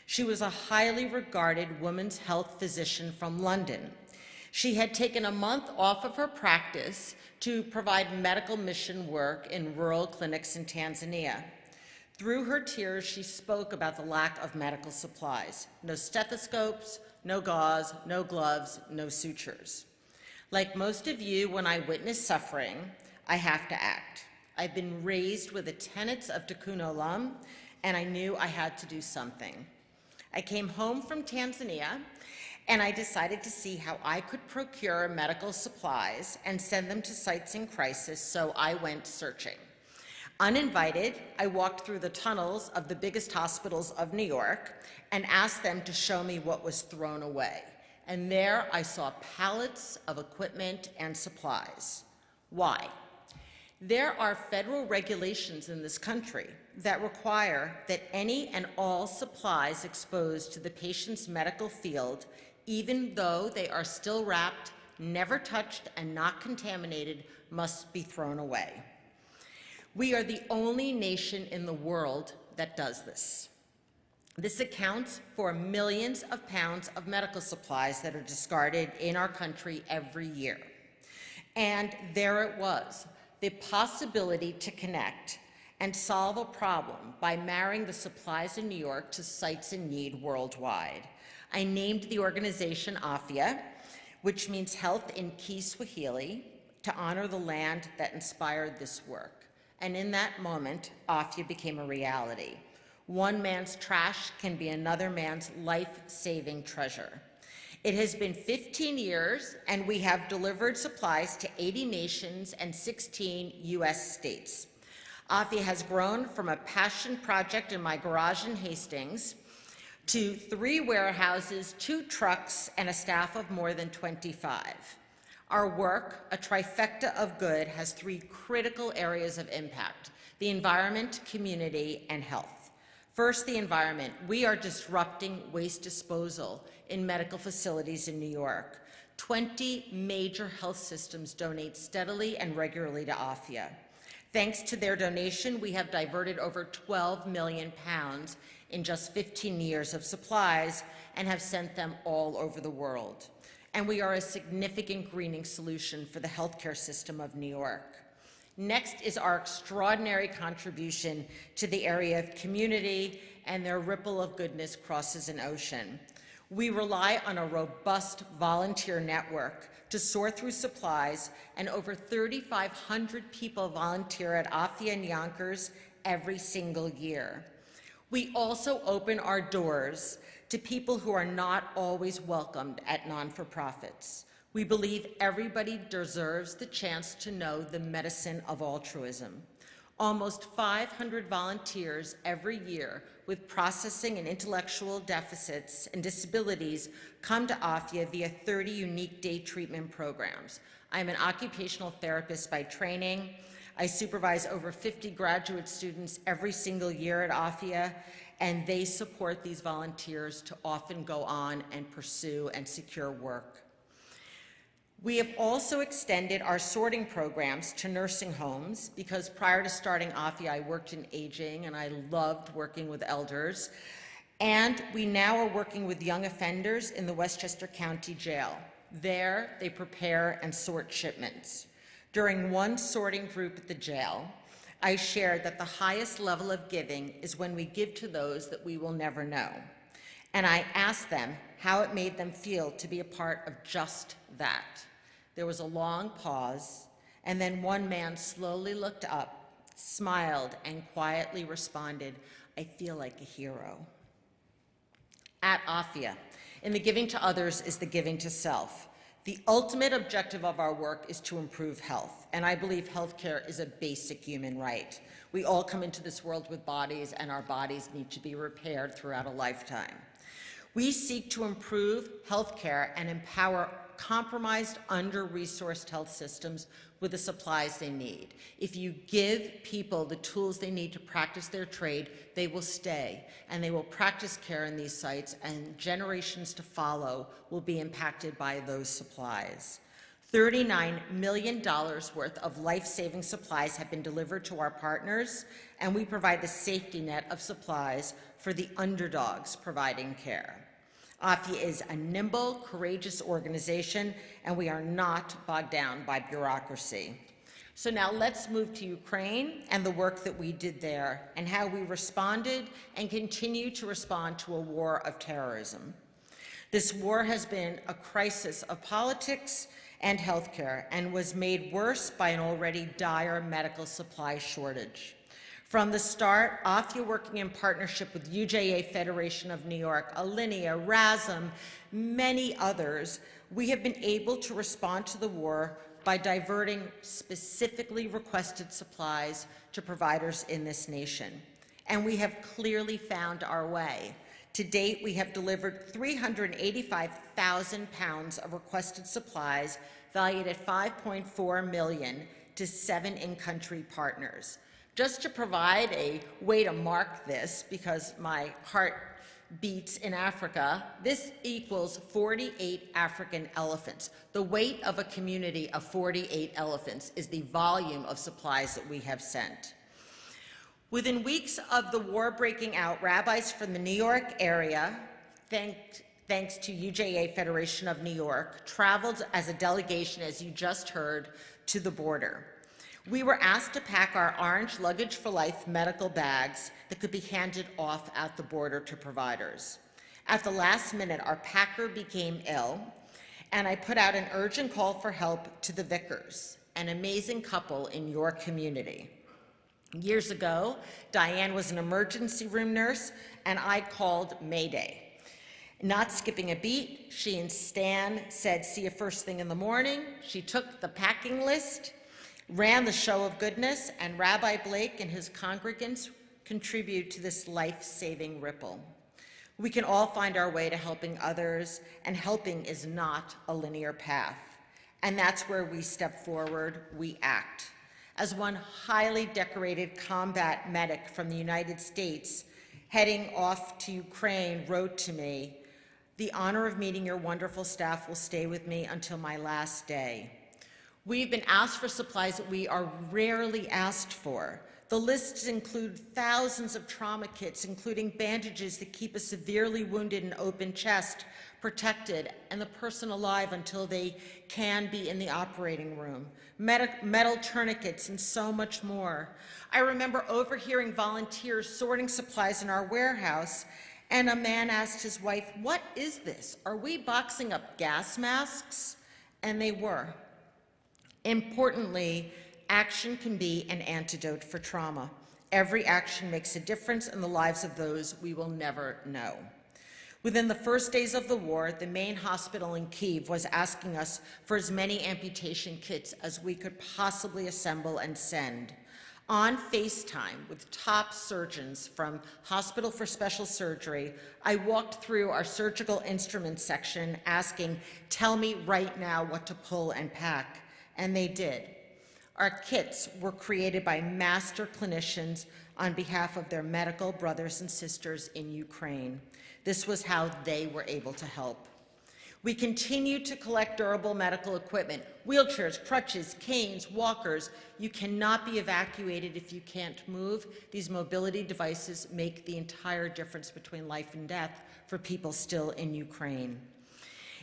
She was a highly regarded women's health physician from London. She had taken a month off of her practice to provide medical mission work in rural clinics in Tanzania. Through her tears, she spoke about the lack of medical supplies. No stethoscopes, no gauze, no gloves, no sutures. Like most of you, when I witness suffering, I have to act. I've been raised with the tenets of Tikkun Olam, and I knew I had to do something. I came home from Tanzania, and I decided to see how I could procure medical supplies and send them to sites in crisis, so I went searching. Uninvited, I walked through the tunnels of the biggest hospitals of New York and asked them to show me what was thrown away. And there I saw pallets of equipment and supplies. Why? There are federal regulations in this country that require that any and all supplies exposed to the patient's medical field, even though they are still wrapped, never touched, and not contaminated, must be thrown away. We are the only nation in the world that does this. This accounts for millions of pounds of medical supplies that are discarded in our country every year. And there it was, the possibility to connect and solve a problem by marrying the supplies in New York to sites in need worldwide. I named the organization AFIA, which means health in Kiswahili, to honor the land that inspired this work. And in that moment, AFIA became a reality. One man's trash can be another man's life-saving treasure. It has been 15 years, and we have delivered supplies to 80 nations and 16 US states. AFIA has grown from a passion project in my garage in Hastings to 3 warehouses, 2 trucks, and a staff of more than 25. Our work, a trifecta of good, has 3 critical areas of impact: the environment, community, and health. First, the environment. We are disrupting waste disposal in medical facilities in New York. 20 major health systems donate steadily and regularly to AFIA. Thanks to their donation, we have diverted over 12 million pounds in just 15 years of supplies and have sent them all over the world. And we are a significant greening solution for the healthcare system of New York. Next is our extraordinary contribution to the area of community, and their ripple of goodness crosses an ocean. We rely on a robust volunteer network to sort through supplies, and over 3,500 people volunteer at AFIA in Yonkers every single year. We also open our doors to people who are not always welcomed at non-for-profits. We believe everybody deserves the chance to know the medicine of altruism. Almost 500 volunteers every year with processing and intellectual deficits and disabilities come to AFIA via 30 unique day treatment programs. I'm an occupational therapist by training. I supervise over 50 graduate students every single year at AFIA, and they support these volunteers to often go on and pursue and secure work. We have also extended our sorting programs to nursing homes because prior to starting AFIA, I worked in aging and I loved working with elders. And we now are working with young offenders in the Westchester County Jail. There, they prepare and sort shipments. During one sorting group at the jail, I shared that the highest level of giving is when we give to those that we will never know. And I asked them how it made them feel to be a part of just that. There was a long pause, and then one man slowly looked up, smiled, and quietly responded, "I feel like a hero." At AFIA, in the giving to others is the giving to self. The ultimate objective of our work is to improve health, and I believe healthcare is a basic human right. We all come into this world with bodies, and our bodies need to be repaired throughout a lifetime. We seek to improve healthcare and empower compromised, under-resourced health systems with the supplies they need. If you give people the tools they need to practice their trade, they will stay, and they will practice care in these sites, and generations to follow will be impacted by those supplies. $39 million worth of life-saving supplies have been delivered to our partners, and we provide the safety net of supplies for the underdogs providing care. AFIA is a nimble, courageous organization, and we are not bogged down by bureaucracy. So now let's move to Ukraine and the work that we did there and how we responded and continue to respond to a war of terrorism. This war has been a crisis of politics and healthcare and was made worse by an already dire medical supply shortage. From the start, AFIA, working in partnership with UJA Federation of New York, Alinea, RASM, many others, we have been able to respond to the war by diverting specifically requested supplies to providers in this nation. And we have clearly found our way. To date, we have delivered 385,000 pounds of requested supplies valued at $5.4 million to 7 in-country partners. Just to provide a way to mark this, because my heart beats in Africa, this equals 48 African elephants. The weight of a community of 48 elephants is the volume of supplies that we have sent. Within weeks of the war breaking out, rabbis from the New York area, thanks to UJA Federation of New York, traveled as a delegation, as you just heard, to the border. We were asked to pack our Orange Luggage for Life medical bags that could be handed off at the border to providers. At the last minute, our packer became ill, and I put out an urgent call for help to the Vickers, an amazing couple in your community. Years ago, Diane was an emergency room nurse, and I called Mayday. Not skipping a beat, she and Stan said, "See you first thing in the morning." She took the packing list, ran the show of goodness, and Rabbi Blake and his congregants contribute to this life-saving ripple. We can all find our way to helping others, and helping is not a linear path. And that's where we step forward, we act. As one highly decorated combat medic from the United States heading off to Ukraine wrote to me, "The honor of meeting your wonderful staff will stay with me until my last day." We've been asked for supplies that we are rarely asked for. The lists include thousands of trauma kits, including bandages that keep a severely wounded and open chest protected and the person alive until they can be in the operating room, metal tourniquets, and so much more. I remember overhearing volunteers sorting supplies in our warehouse, and a man asked his wife, "What is this? Are we boxing up gas masks?" And they were. Importantly, action can be an antidote for trauma. Every action makes a difference in the lives of those we will never know. Within the first days of the war, the main hospital in Kyiv was asking us for as many amputation kits as we could possibly assemble and send. On FaceTime with top surgeons from Hospital for Special Surgery, I walked through our surgical instruments section asking, "Tell me right now what to pull and pack." And they did. Our kits were created by master clinicians on behalf of their medical brothers and sisters in Ukraine. This was how they were able to help. We continue to collect durable medical equipment, wheelchairs, crutches, canes, walkers. You cannot be evacuated if you can't move. These mobility devices make the entire difference between life and death for people still in Ukraine.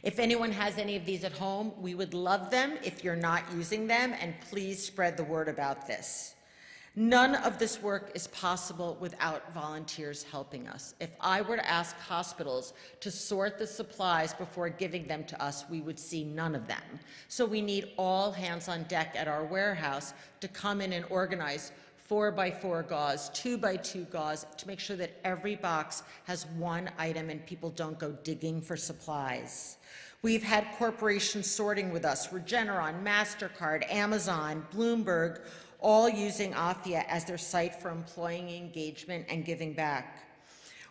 If anyone has any of these at home, we would love them if you're not using them, and please spread the word about this. None of this work is possible without volunteers helping us. If I were to ask hospitals to sort the supplies before giving them to us, we would see none of them. So we need all hands on deck at our warehouse to come in and organize 4x4 gauze, 2x2 gauze, to make sure that every box has one item and people don't go digging for supplies. We've had corporations sorting with us, Regeneron, MasterCard, Amazon, Bloomberg, all using AFIA as their site for employee engagement and giving back.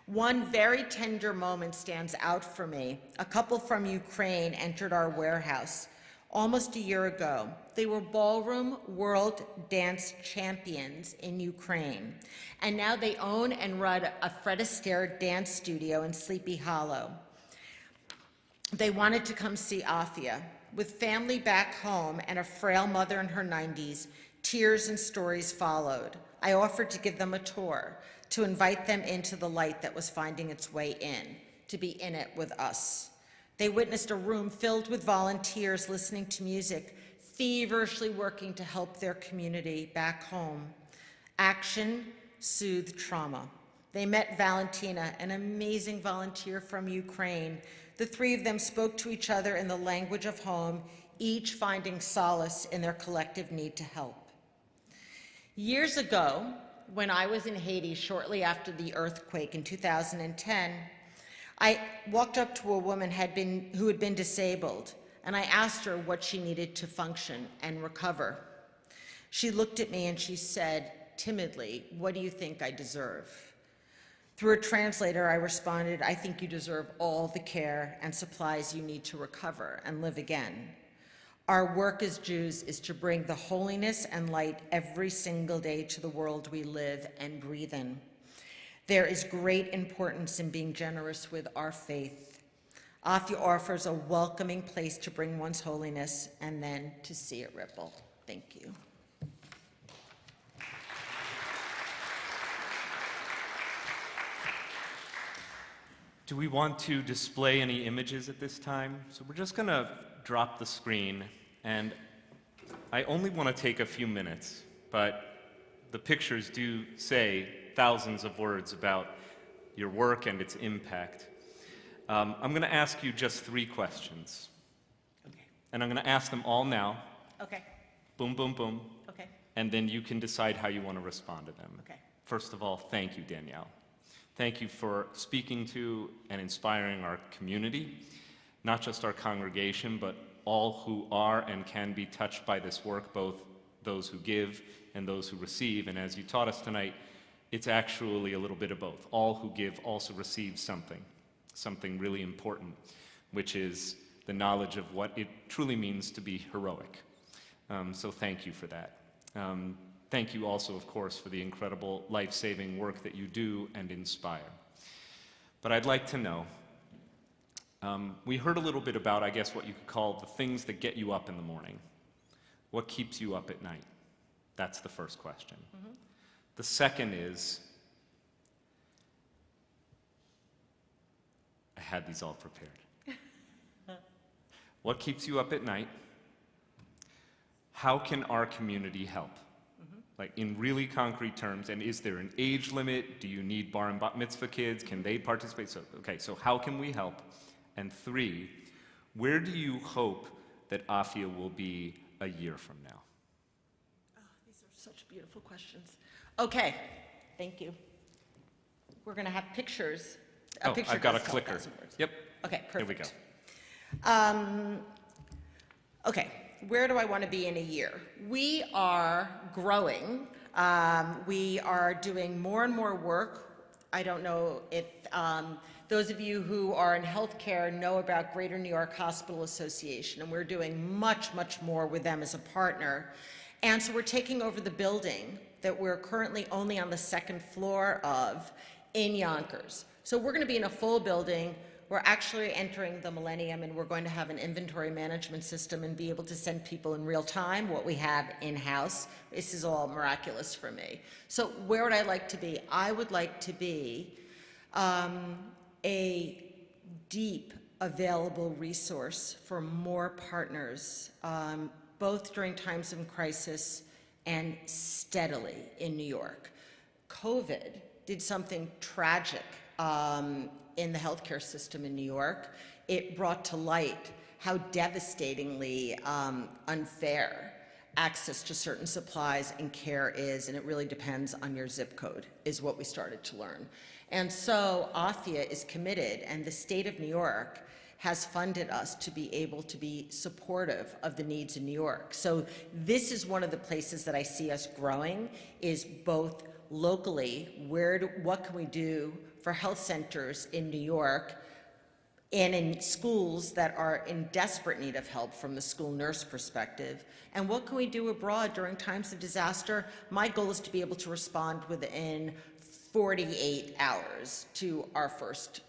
One very tender moment stands out for me. A couple from Ukraine entered our warehouse almost a year ago. They were ballroom world dance champions in Ukraine, and now they own and run a Fred Astaire dance studio in Sleepy Hollow. They wanted to come see Afia. With family back home and a frail mother in her 90s, tears and stories followed. I offered to give them a tour, to invite them into the light that was finding its way in, to be in it with us. They witnessed a room filled with volunteers listening to music, feverishly working to help their community back home. Action soothed trauma. They met Valentina, an amazing volunteer from Ukraine. The three of them spoke to each other in the language of home, each finding solace in their collective need to help. Years ago, when I was in Haiti shortly after the earthquake in 2010, I walked up to a woman who had been disabled, and I asked her what she needed to function and recover. She looked at me and she said, timidly, "What do you think I deserve?" Through a translator, I responded, "I think you deserve all the care and supplies you need to recover and live again." Our work as Jews is to bring the holiness and light every single day to the world we live and breathe in. There is great importance in being generous with our faith. Afia offers a welcoming place to bring one's holiness and then to see it ripple. Thank you. Do we want to display any images at this time? So we're just going to drop the screen, and I only want to take a few minutes, but the pictures do say thousands of words about your work and its impact. I'm going to ask you just 3 questions. Okay. And I'm going to ask them all now. Okay. Boom, boom, boom. Okay. And then you can decide how you want to respond to them. Okay. First of all, thank you, Danielle. Thank you for speaking to and inspiring our community, not just our congregation, but all who are and can be touched by this work, both those who give and those who receive. And as you taught us tonight, it's actually a little bit of both. All who give also receive something really important, which is the knowledge of what it truly means to be heroic. So thank you for that. Thank you also, of course, for the incredible life-saving work that you do and inspire. But I'd like to know, we heard a little bit about, I guess, what you could call the things that get you up in the morning. What keeps you up at night? That's the first question. Mm-hmm. The second is, I had these all prepared. What keeps you up at night? How can our community help? Like in really concrete terms, and is there an age limit? Do you need bar and bat mitzvah kids? Can they participate? So how can we help? And 3, where do you hope that Afia will be a year from now? Oh, these are such beautiful questions. Okay, thank you. We're going to have pictures. Picture I've got a does tell clicker. 1,000 words. Yep. Okay, perfect. Here we go. Okay, where do I want to be in a year? We are growing. We are doing more and more work. I don't know if those of you who are in healthcare know about Greater New York Hospital Association, and we're doing much, much more with them as a partner. And so we're taking over the building that we're currently only on the 2nd floor of in Yonkers. So we're going to be in a full building. We're actually entering the millennium, and we're going to have an inventory management system and be able to send people in real time what we have in-house. This is all miraculous for me. So where would I like to be? I would like to be a deep available resource for more partners, both during times of crisis and steadily in New York. COVID did something tragic in the healthcare system in New York. It brought to light how devastatingly unfair access to certain supplies and care is, and it really depends on your zip code, is what we started to learn. And so Afia is committed, and the state of New York has funded us to be able to be supportive of the needs in New York. So this is one of the places that I see us growing, is both locally, what can we do for health centers in New York and in schools that are in desperate need of help from the school nurse perspective? And what can we do abroad during times of disaster? My goal is to be able to respond within 48 hours to our first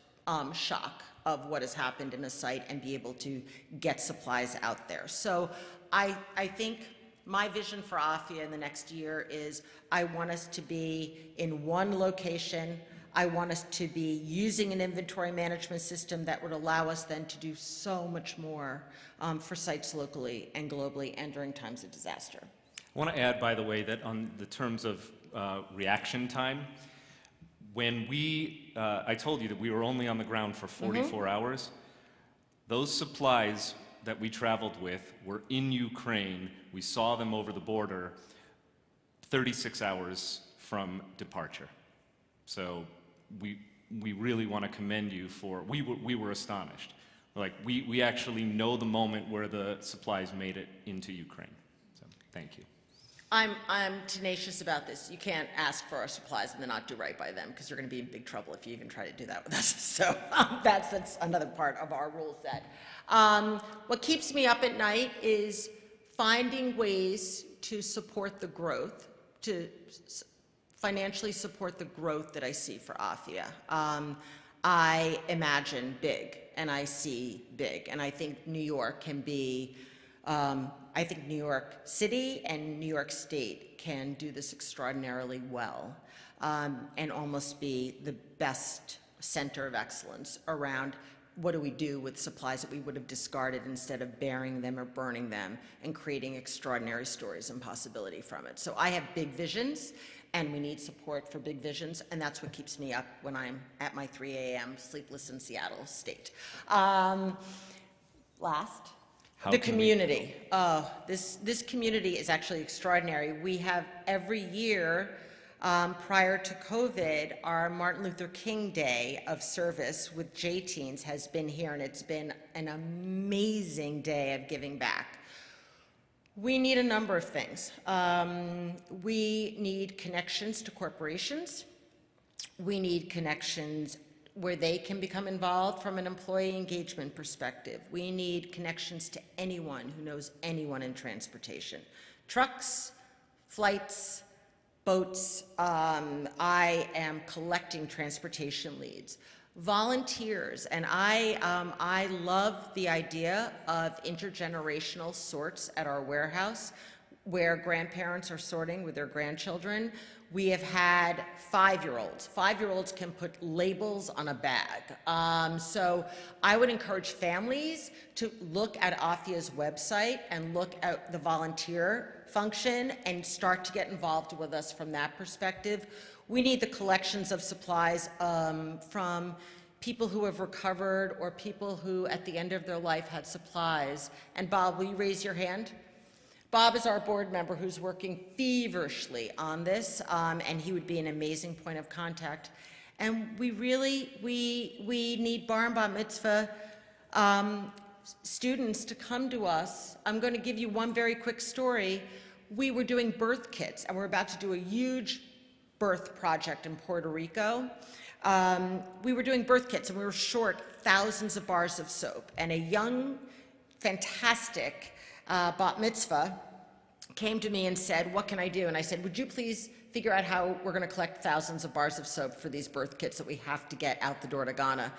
shock of what has happened in a site and be able to get supplies out there. So I think my vision for AFIA in the next year is I want us to be in one location. I want us to be using an inventory management system that would allow us then to do so much more for sites locally and globally and during times of disaster. I want to add, by the way, that on the terms of reaction time, when I told you that we were only on the ground for 44 hours, those supplies that we traveled with were in Ukraine. We saw them over the border 36 hours from departure. So we really want to commend you for, we were astonished. Like, we actually know the moment where the supplies made it into Ukraine. So thank you. I'm tenacious about this. You can't ask for our supplies and then not do right by them, because you're going to be in big trouble if you even try to do that with us. So that's another part of our rule set. What keeps me up at night is finding ways to support the growth, to financially support the growth that I see for AFIA. I imagine big, and I see big, and I think New York can be, I think New York City and New York State can do this extraordinarily well, and almost be the best center of excellence around what do we do with supplies that we would have discarded instead of burying them or burning them and creating extraordinary stories and possibility from it. So I have big visions, and we need support for big visions, and that's what keeps me up when I'm at my 3 a.m. sleepless in Seattle state. Last. The community. This community is actually extraordinary. We have every year, prior to COVID, our Martin Luther King Day of service with J-Teens has been here, and it's been an amazing day of giving back. We need a number of things. We need connections to corporations. We need connections where they can become involved from an employee engagement perspective. We need connections to anyone who knows anyone in transportation. Trucks, flights, boats. I am collecting transportation leads. Volunteers, and I love the idea of intergenerational sorts at our warehouse, where grandparents are sorting with their grandchildren. We have had 5-year-olds. 5-year-olds can put labels on a bag. So I would encourage families to look at AFIA's website and look at the volunteer function and start to get involved with us from that perspective. We need the collections of supplies from people who have recovered or people who at the end of their life had supplies. And Bob, will you raise your hand? Bob is our board member who's working feverishly on this, and he would be an amazing point of contact. And we need bar and bat mitzvah students to come to us. I'm going to give you one very quick story. We were doing birth kits, and we're about to do a huge birth project in Puerto Rico. We were doing birth kits, and we were short thousands of bars of soap. And a young, fantastic bat mitzvah came to me and said, what can I do? And I said, would you please figure out how we're going to collect thousands of bars of soap for these birth kits that we have to get out the door to Ghana?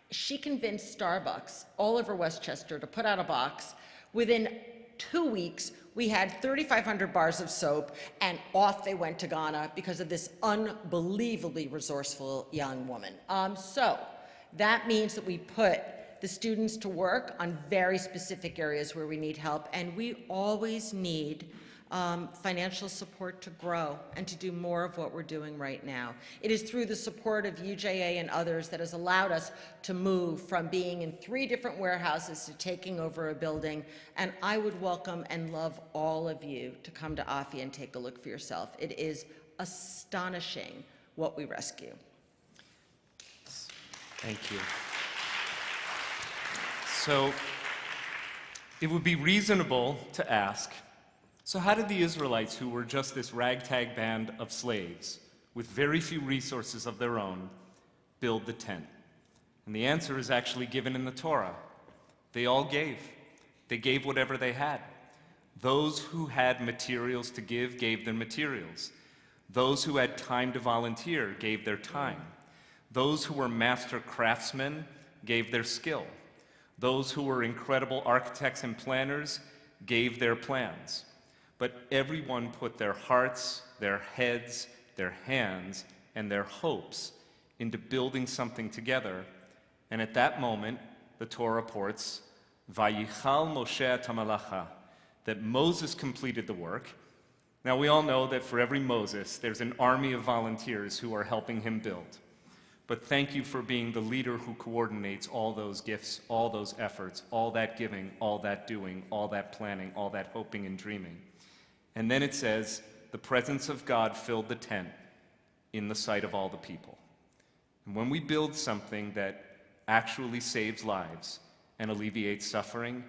She convinced Starbucks all over Westchester to put out a box. Within 2 weeks, we had 3,500 bars of soap, and off they went to Ghana because of this unbelievably resourceful young woman. So that means that we put the students to work on very specific areas where we need help, and we always need financial support to grow and to do more of what we're doing right now. It is through the support of UJA and others that has allowed us to move from being in 3 different warehouses to taking over a building, and I would welcome and love all of you to come to AFIA and take a look for yourself. It is astonishing what we rescue. Thank you. So it would be reasonable to ask, so how did the Israelites, who were just this ragtag band of slaves with very few resources of their own, build the tent? And the answer is actually given in the Torah. They all gave. They gave whatever they had. Those who had materials to give gave their materials. Those who had time to volunteer gave their time. Those who were master craftsmen gave their skill. Those who were incredible architects and planners gave their plans. But everyone put their hearts, their heads, their hands, and their hopes into building something together. And at that moment, the Torah reports, Vayichal Moshe et hamalacha, that Moses completed the work. Now we all know that for every Moses, there's an army of volunteers who are helping him build. But thank you for being the leader who coordinates all those gifts, all those efforts, all that giving, all that doing, all that planning, all that hoping and dreaming. And then it says, the presence of God filled the tent in the sight of all the people. And when we build something that actually saves lives and alleviates suffering,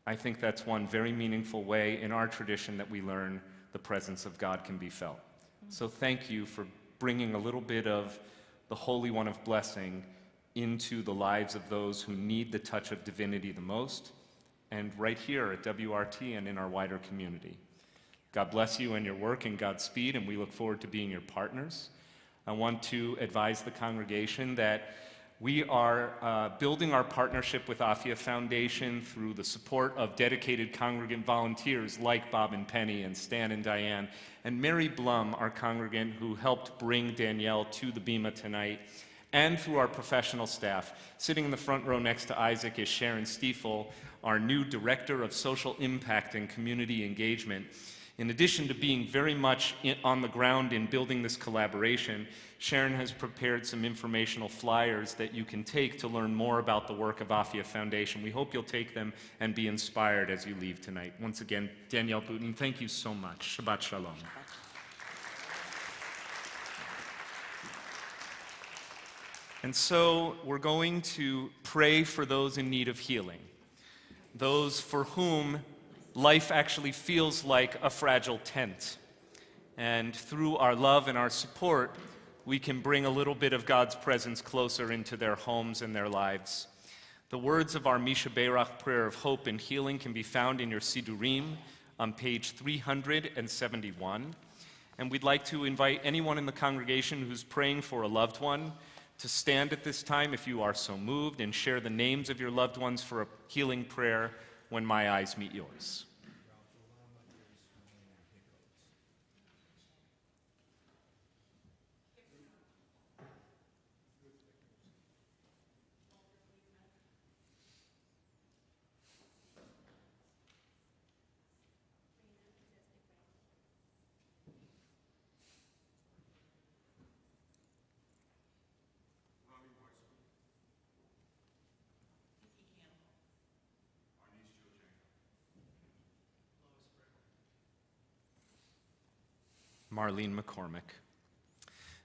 I think that's one very meaningful way in our tradition that we learn the presence of God can be felt. So thank you for bringing a little bit of the Holy One of Blessing into the lives of those who need the touch of divinity the most, and right here at WRT and in our wider community. God bless you and your work and Godspeed, and we look forward to being your partners. I want to advise the congregation that we are building our partnership with Afia Foundation through the support of dedicated congregant volunteers like Bob and Penny and Stan and Diane, and Mary Blum, our congregant who helped bring Danielle to the Bima tonight, and through our professional staff. Sitting in the front row next to Isaac is Sharon Stiefel, our new Director of Social Impact and Community Engagement. In addition to being very much on the ground in building this collaboration, Sharon has prepared some informational flyers that you can take to learn more about the work of Afia Foundation. We hope you'll take them and be inspired as you leave tonight. Once again, Danielle Boutin, thank you so much. Shabbat Shalom. And so we're going to pray for those in need of healing, those for whom life actually feels like a fragile tent. And through our love and our support, we can bring a little bit of God's presence closer into their homes and their lives. The words of our Misha Beirach prayer of hope and healing can be found in your Sidurim on page 371. And we'd like to invite anyone in the congregation who's praying for a loved one to stand at this time if you are so moved and share the names of your loved ones for a healing prayer when my eyes meet yours. Marlene McCormick.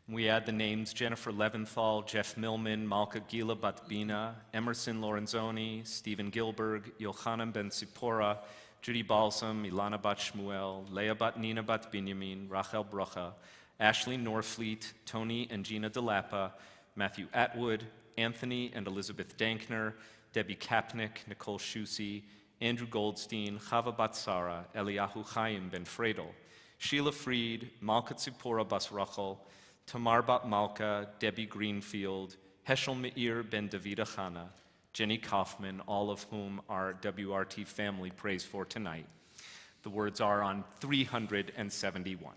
We add the names Jennifer Leventhal, Jeff Millman, Malka Gila Batbina, Emerson Lorenzoni, Stephen Gilberg, Yochanan Ben Sipora, Judy Balsam, Ilana Bat Shmuel, Leah Bat Nina Bat Binyamin, Rachel Brocha, Ashley Norfleet, Tony and Gina DeLappa, Matthew Atwood, Anthony and Elizabeth Dankner, Debbie Kapnick, Nicole Shusi, Andrew Goldstein, Chava Batsara, Eliyahu Chaim Ben Fredel, Sheila Freed, Malka Tzipora Bas Rachel, Tamar Bat Malka, Debbie Greenfield, Heschel Meir Ben Davida Chana, Jenny Kaufman, all of whom our WRT family prays for tonight. The words are on 371.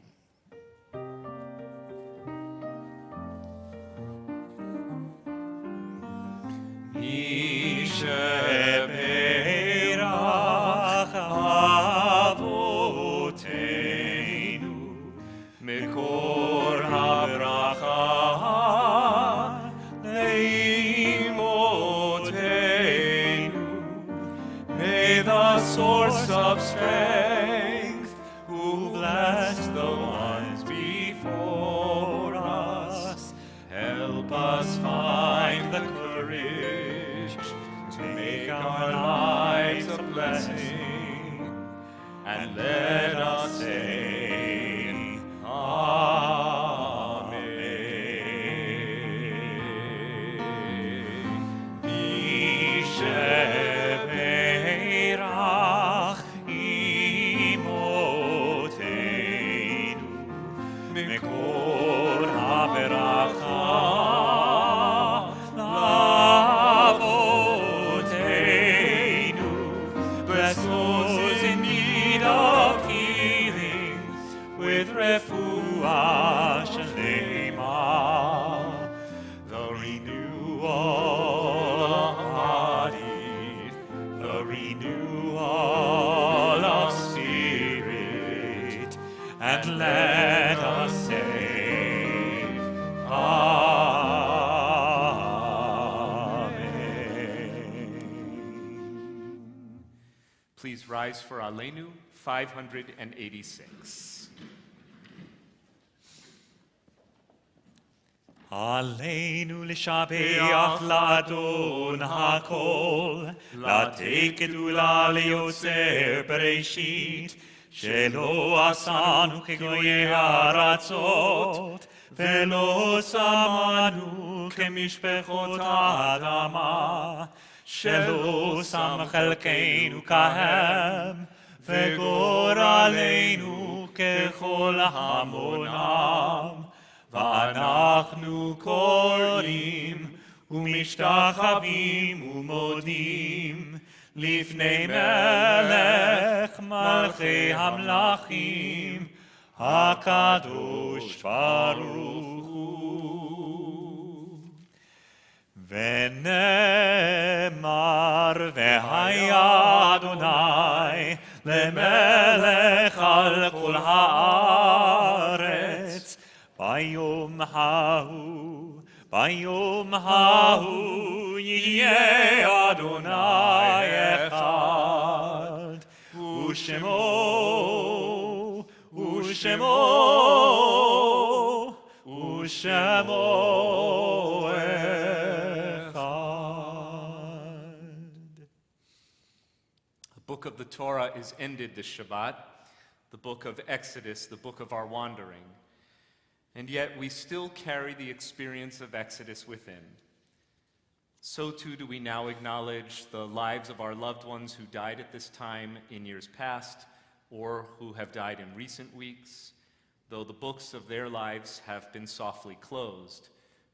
Source of strength, who blessed the ones before us, help us find the courage to make our lives a blessing, and let us say, Amen. bless those in need of healing with refuah shlema, the renewal of body, the renewal of spirit, and let us say, Amen. Please rise for Aleinu 586. עלינו לשבח לאדון הכל, לתת גדולה ליוצר בראשית, שלא עשנו כגויי הארצות, ולא שמנו כמשפחות האדמה, שלא שם חלקנו כהם, וגורלנו ככל המונם. ואנחנו קוראים ומשתחווים ומודים לפני מלך מלכי המלכים הקדוש ברוך הוא. ונאמר והיה אדוני למלך על כל הארץ ביום ההוא יהיה אדוני אחד, ושמו אחד. The book of the Torah is ended this Shabbat, the book of Exodus, the book of our wandering. And yet we still carry the experience of Exodus within. So too do we now acknowledge the lives of our loved ones who died at this time in years past or who have died in recent weeks. Though the books of their lives have been softly closed,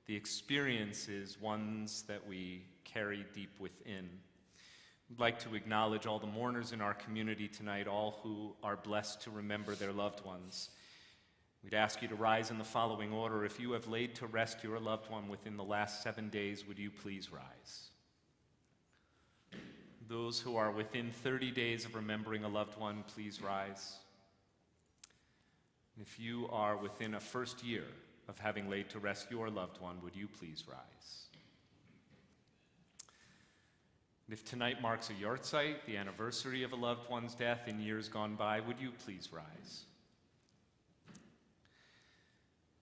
the experience is ones that we carry deep within. I'd like to acknowledge all the mourners in our community tonight, all who are blessed to remember their loved ones. We'd ask you to rise in the following order. If you have laid to rest your loved one within the last 7 days, would you please rise? Those who are within 30 days of remembering a loved one, please rise. If you are within a first year of having laid to rest your loved one, would you please rise? And if tonight marks a yortzeit, the anniversary of a loved one's death in years gone by, would you please rise?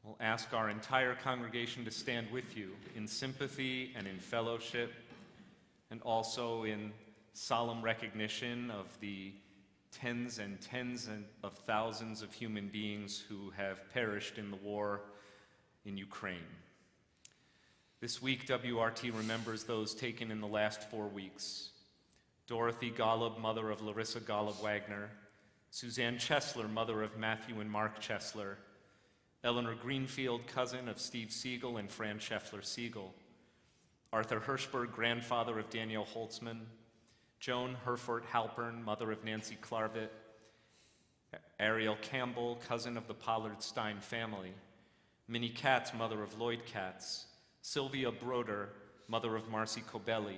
We'll ask our entire congregation to stand with you in sympathy and in fellowship, and also in solemn recognition of the tens and tens of thousands of human beings who have perished in the war in Ukraine. This week, WRT remembers those taken in the last 4 weeks. Dorothy Golub, mother of Larissa Golub-Wagner, Suzanne Chesler, mother of Matthew and Mark Chesler, Eleanor Greenfield, cousin of Steve Siegel and Fran Scheffler Siegel, Arthur Hirschberg, grandfather of Daniel Holtzman, Joan Herford Halpern, mother of Nancy Clarvett, Ariel Campbell, cousin of the Pollard Stein family, Minnie Katz, mother of Lloyd Katz, Sylvia Broder, mother of Marcy Cobelli,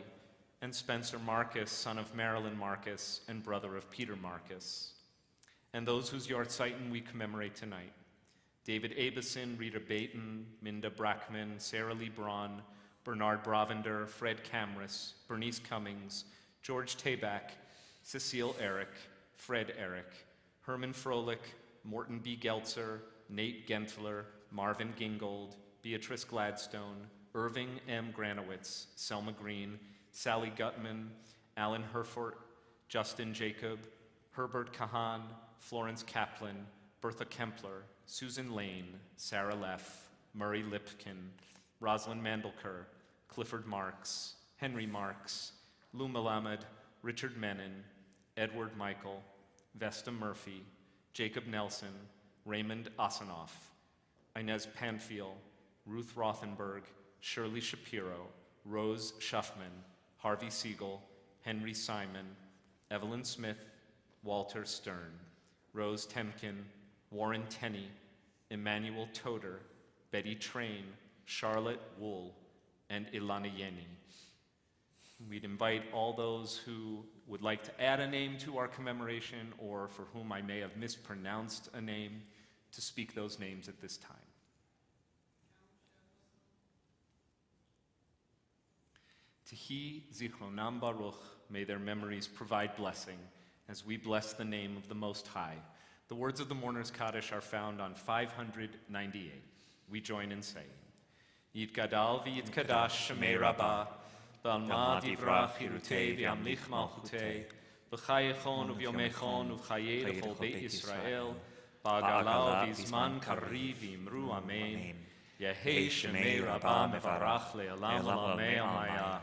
and Spencer Marcus, son of Marilyn Marcus and brother of Peter Marcus, and those whose Yortzeit we commemorate tonight: David Abison, Rita Baton, Minda Brackman, Sarah Lee Braun, Bernard Bravender, Fred Camrus, Bernice Cummings, George Tabak, Cecile Eric, Fred Eric, Herman Froelich, Morton B. Geltzer, Nate Gentler, Marvin Gingold, Beatrice Gladstone, Irving M. Granowitz, Selma Green, Sally Gutman, Alan Herford, Justin Jacob, Herbert Kahan, Florence Kaplan, Bertha Kempler, Susan Lane, Sarah Leff, Murray Lipkin, Rosalind Mandelker, Clifford Marks, Henry Marks, Lou Malamed, Richard Menon, Edward Michael, Vesta Murphy, Jacob Nelson, Raymond Osinoff, Inez Panfiel, Ruth Rothenberg, Shirley Shapiro, Rose Shuffman, Harvey Siegel, Henry Simon, Evelyn Smith, Walter Stern, Rose Temkin, Warren Tenney, Emmanuel Toder, Betty Train, Charlotte Wool, and Ilana Yeni. We'd invite all those who would like to add a name to our commemoration or for whom I may have mispronounced a name to speak those names at this time. Tehi Zichronam Baruch, may their memories provide blessing as we bless the name of the Most High. The words of the Mourner's Kaddish are found on 598. We join in saying, Yitgadal v'yitkadash Shemei Rabbah, V'alma divrach Hirutei v'yamlich malchutei, V'chayechon u'vyomechon u'v'chayei l'chol Beit Yisrael, Ba'agala v'izman karri v'imru amen, Yehei Shemei Rabbah mevarach le'olam olamei amaya,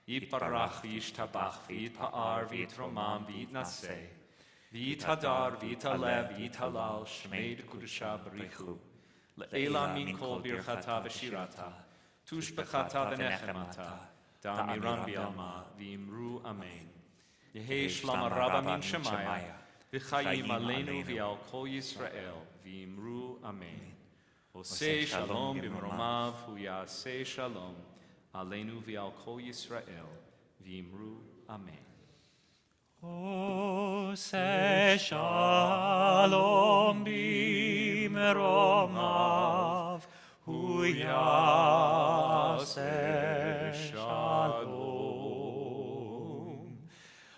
Yitbarach v'yishtabach v'yitpa'ar v'yitromam v'yitnaseh, v'yithadar v'yitalev v'yithalal Shemei d'Kudusha b'richu, Le'ela min kol birchata v'shirata, tushbechata v'nechemata, da'amiran bi'alma v'imru amen. Yehi shlam rabba min shemaya, v'chayim aleinu v'al kol Yisrael v'imru amen. Osei shalom b'mromav hu ya'asei shalom, aleinu v'al kol Yisrael v'imru amen. Ose shalom b'meromav, hu yaseh shalom.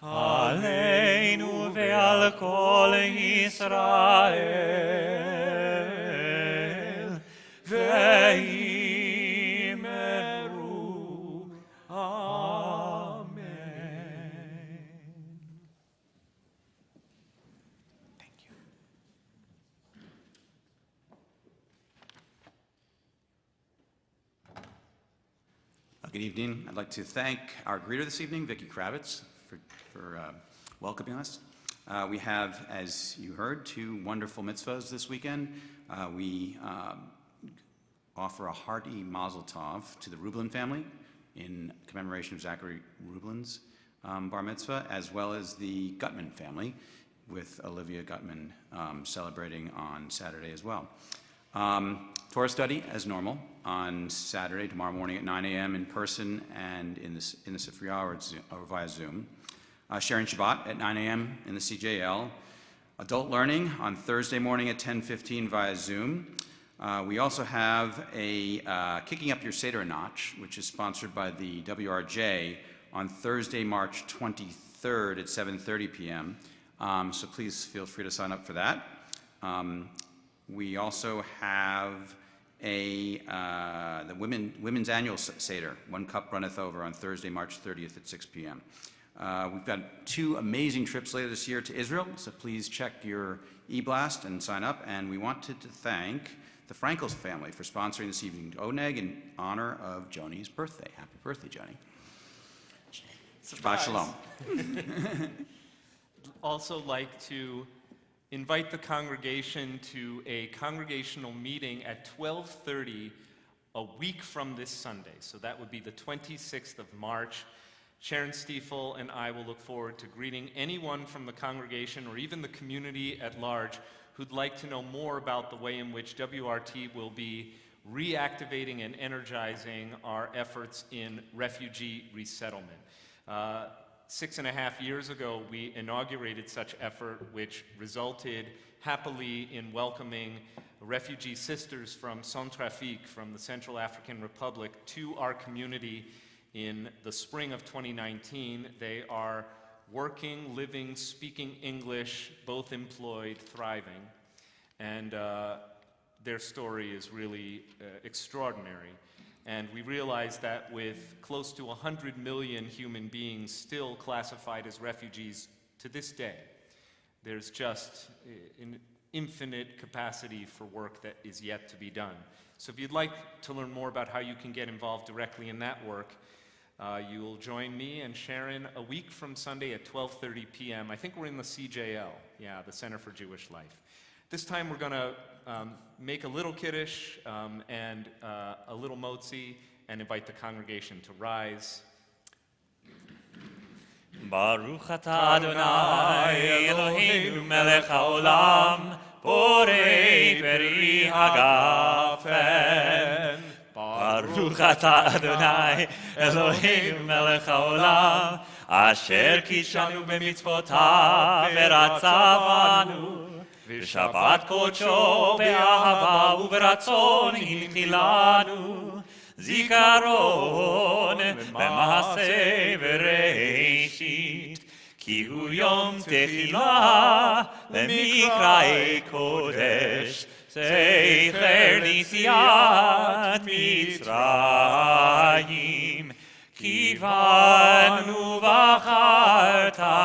Aleinu ve'al kol Yisrael, ve'imru amen. Good evening. I'd like to thank our greeter this evening, Vicki Kravitz, for welcoming us. We have, as you heard, two wonderful mitzvahs this weekend. We offer a hearty mazel tov to the Rublin family in commemoration of Zachary Rublin's bar mitzvah, as well as the Gutman family, with Olivia Gutman celebrating on Saturday as well. Torah study, as normal, on Saturday, tomorrow morning at 9 a.m. in person and in the Sifriya or via Zoom. Sharing Shabbat at 9 a.m. in the CJL. Adult learning on Thursday morning at 10:15 via Zoom. We also have a Kicking Up Your Seder a Notch, which is sponsored by the WRJ on Thursday, March 23rd at 7:30 p.m. So please feel free to sign up for that. We also have the Women's Annual Seder, One Cup Runneth Over, on Thursday, March 30th at 6 p.m. We've got two amazing trips later this year to Israel, so please check your e-blast and sign up. And we wanted to thank the Frankels family for sponsoring this evening Oneg in honor of Joni's birthday. Happy birthday, Joni. Shabbat shalom. Also like to invite the congregation to a congregational meeting at 12:30 a week from this Sunday. So that would be the 26th of March. Sharon Stiefel and I will look forward to greeting anyone from the congregation or even the community at large who'd like to know more about the way in which WRT will be reactivating and energizing our efforts in refugee resettlement. 6.5 years ago, we inaugurated such effort, which resulted happily in welcoming refugee sisters from Centrafrique, from the Central African Republic, to our community in the spring of 2019. They are working, living, speaking English, both employed, thriving, and their story is really extraordinary. And we realize that with close to 100 million human beings still classified as refugees to this day, there's just an infinite capacity for work that is yet to be done. So if you'd like to learn more about how you can get involved directly in that work, you'll join me and Sharon a week from Sunday at 12:30 p.m. I think we're in the CJL, the Center for Jewish Life. This time we're going to make a little kiddush and a little motzi and invite the congregation to rise. Baruch atah Adonai Eloheinu melech haolam borei peri hagafen. Baruch atah Adonai Eloheinu melech haolam asher kishanu b'mitzvotav v'ratzavanu v'shabbat kodsho be'ahava u'v'ratzon hinchilanu zikaron b'maaseh v'reishit ki hu yom techila lemikraei kodesh Sefer Nisiat Mitzrayim Kivanu v'acharta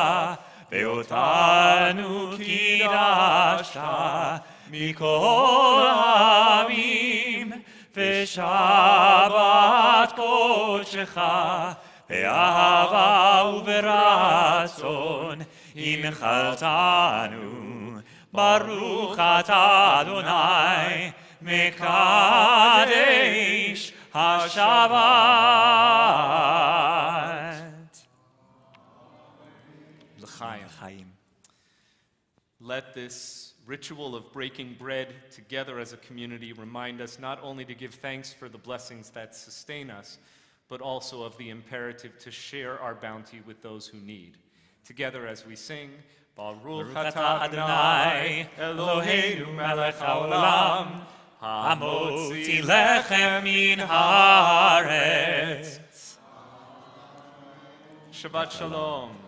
Ve'otanu kidashta Mikol ha'amim Ve'shabbat kodshecha Ve'ahava u'v'ratzon Inchaltanu Baruch atah Adonai Mekadesh HaShabbat. L'chaim. Let this ritual of breaking bread together as a community remind us not only to give thanks for the blessings that sustain us, but also of the imperative to share our bounty with those who need. Together as we sing, Baruch atah Adonai Eloheinu melech haolam hamotzi lechem min haaretz. Shabbat shalom.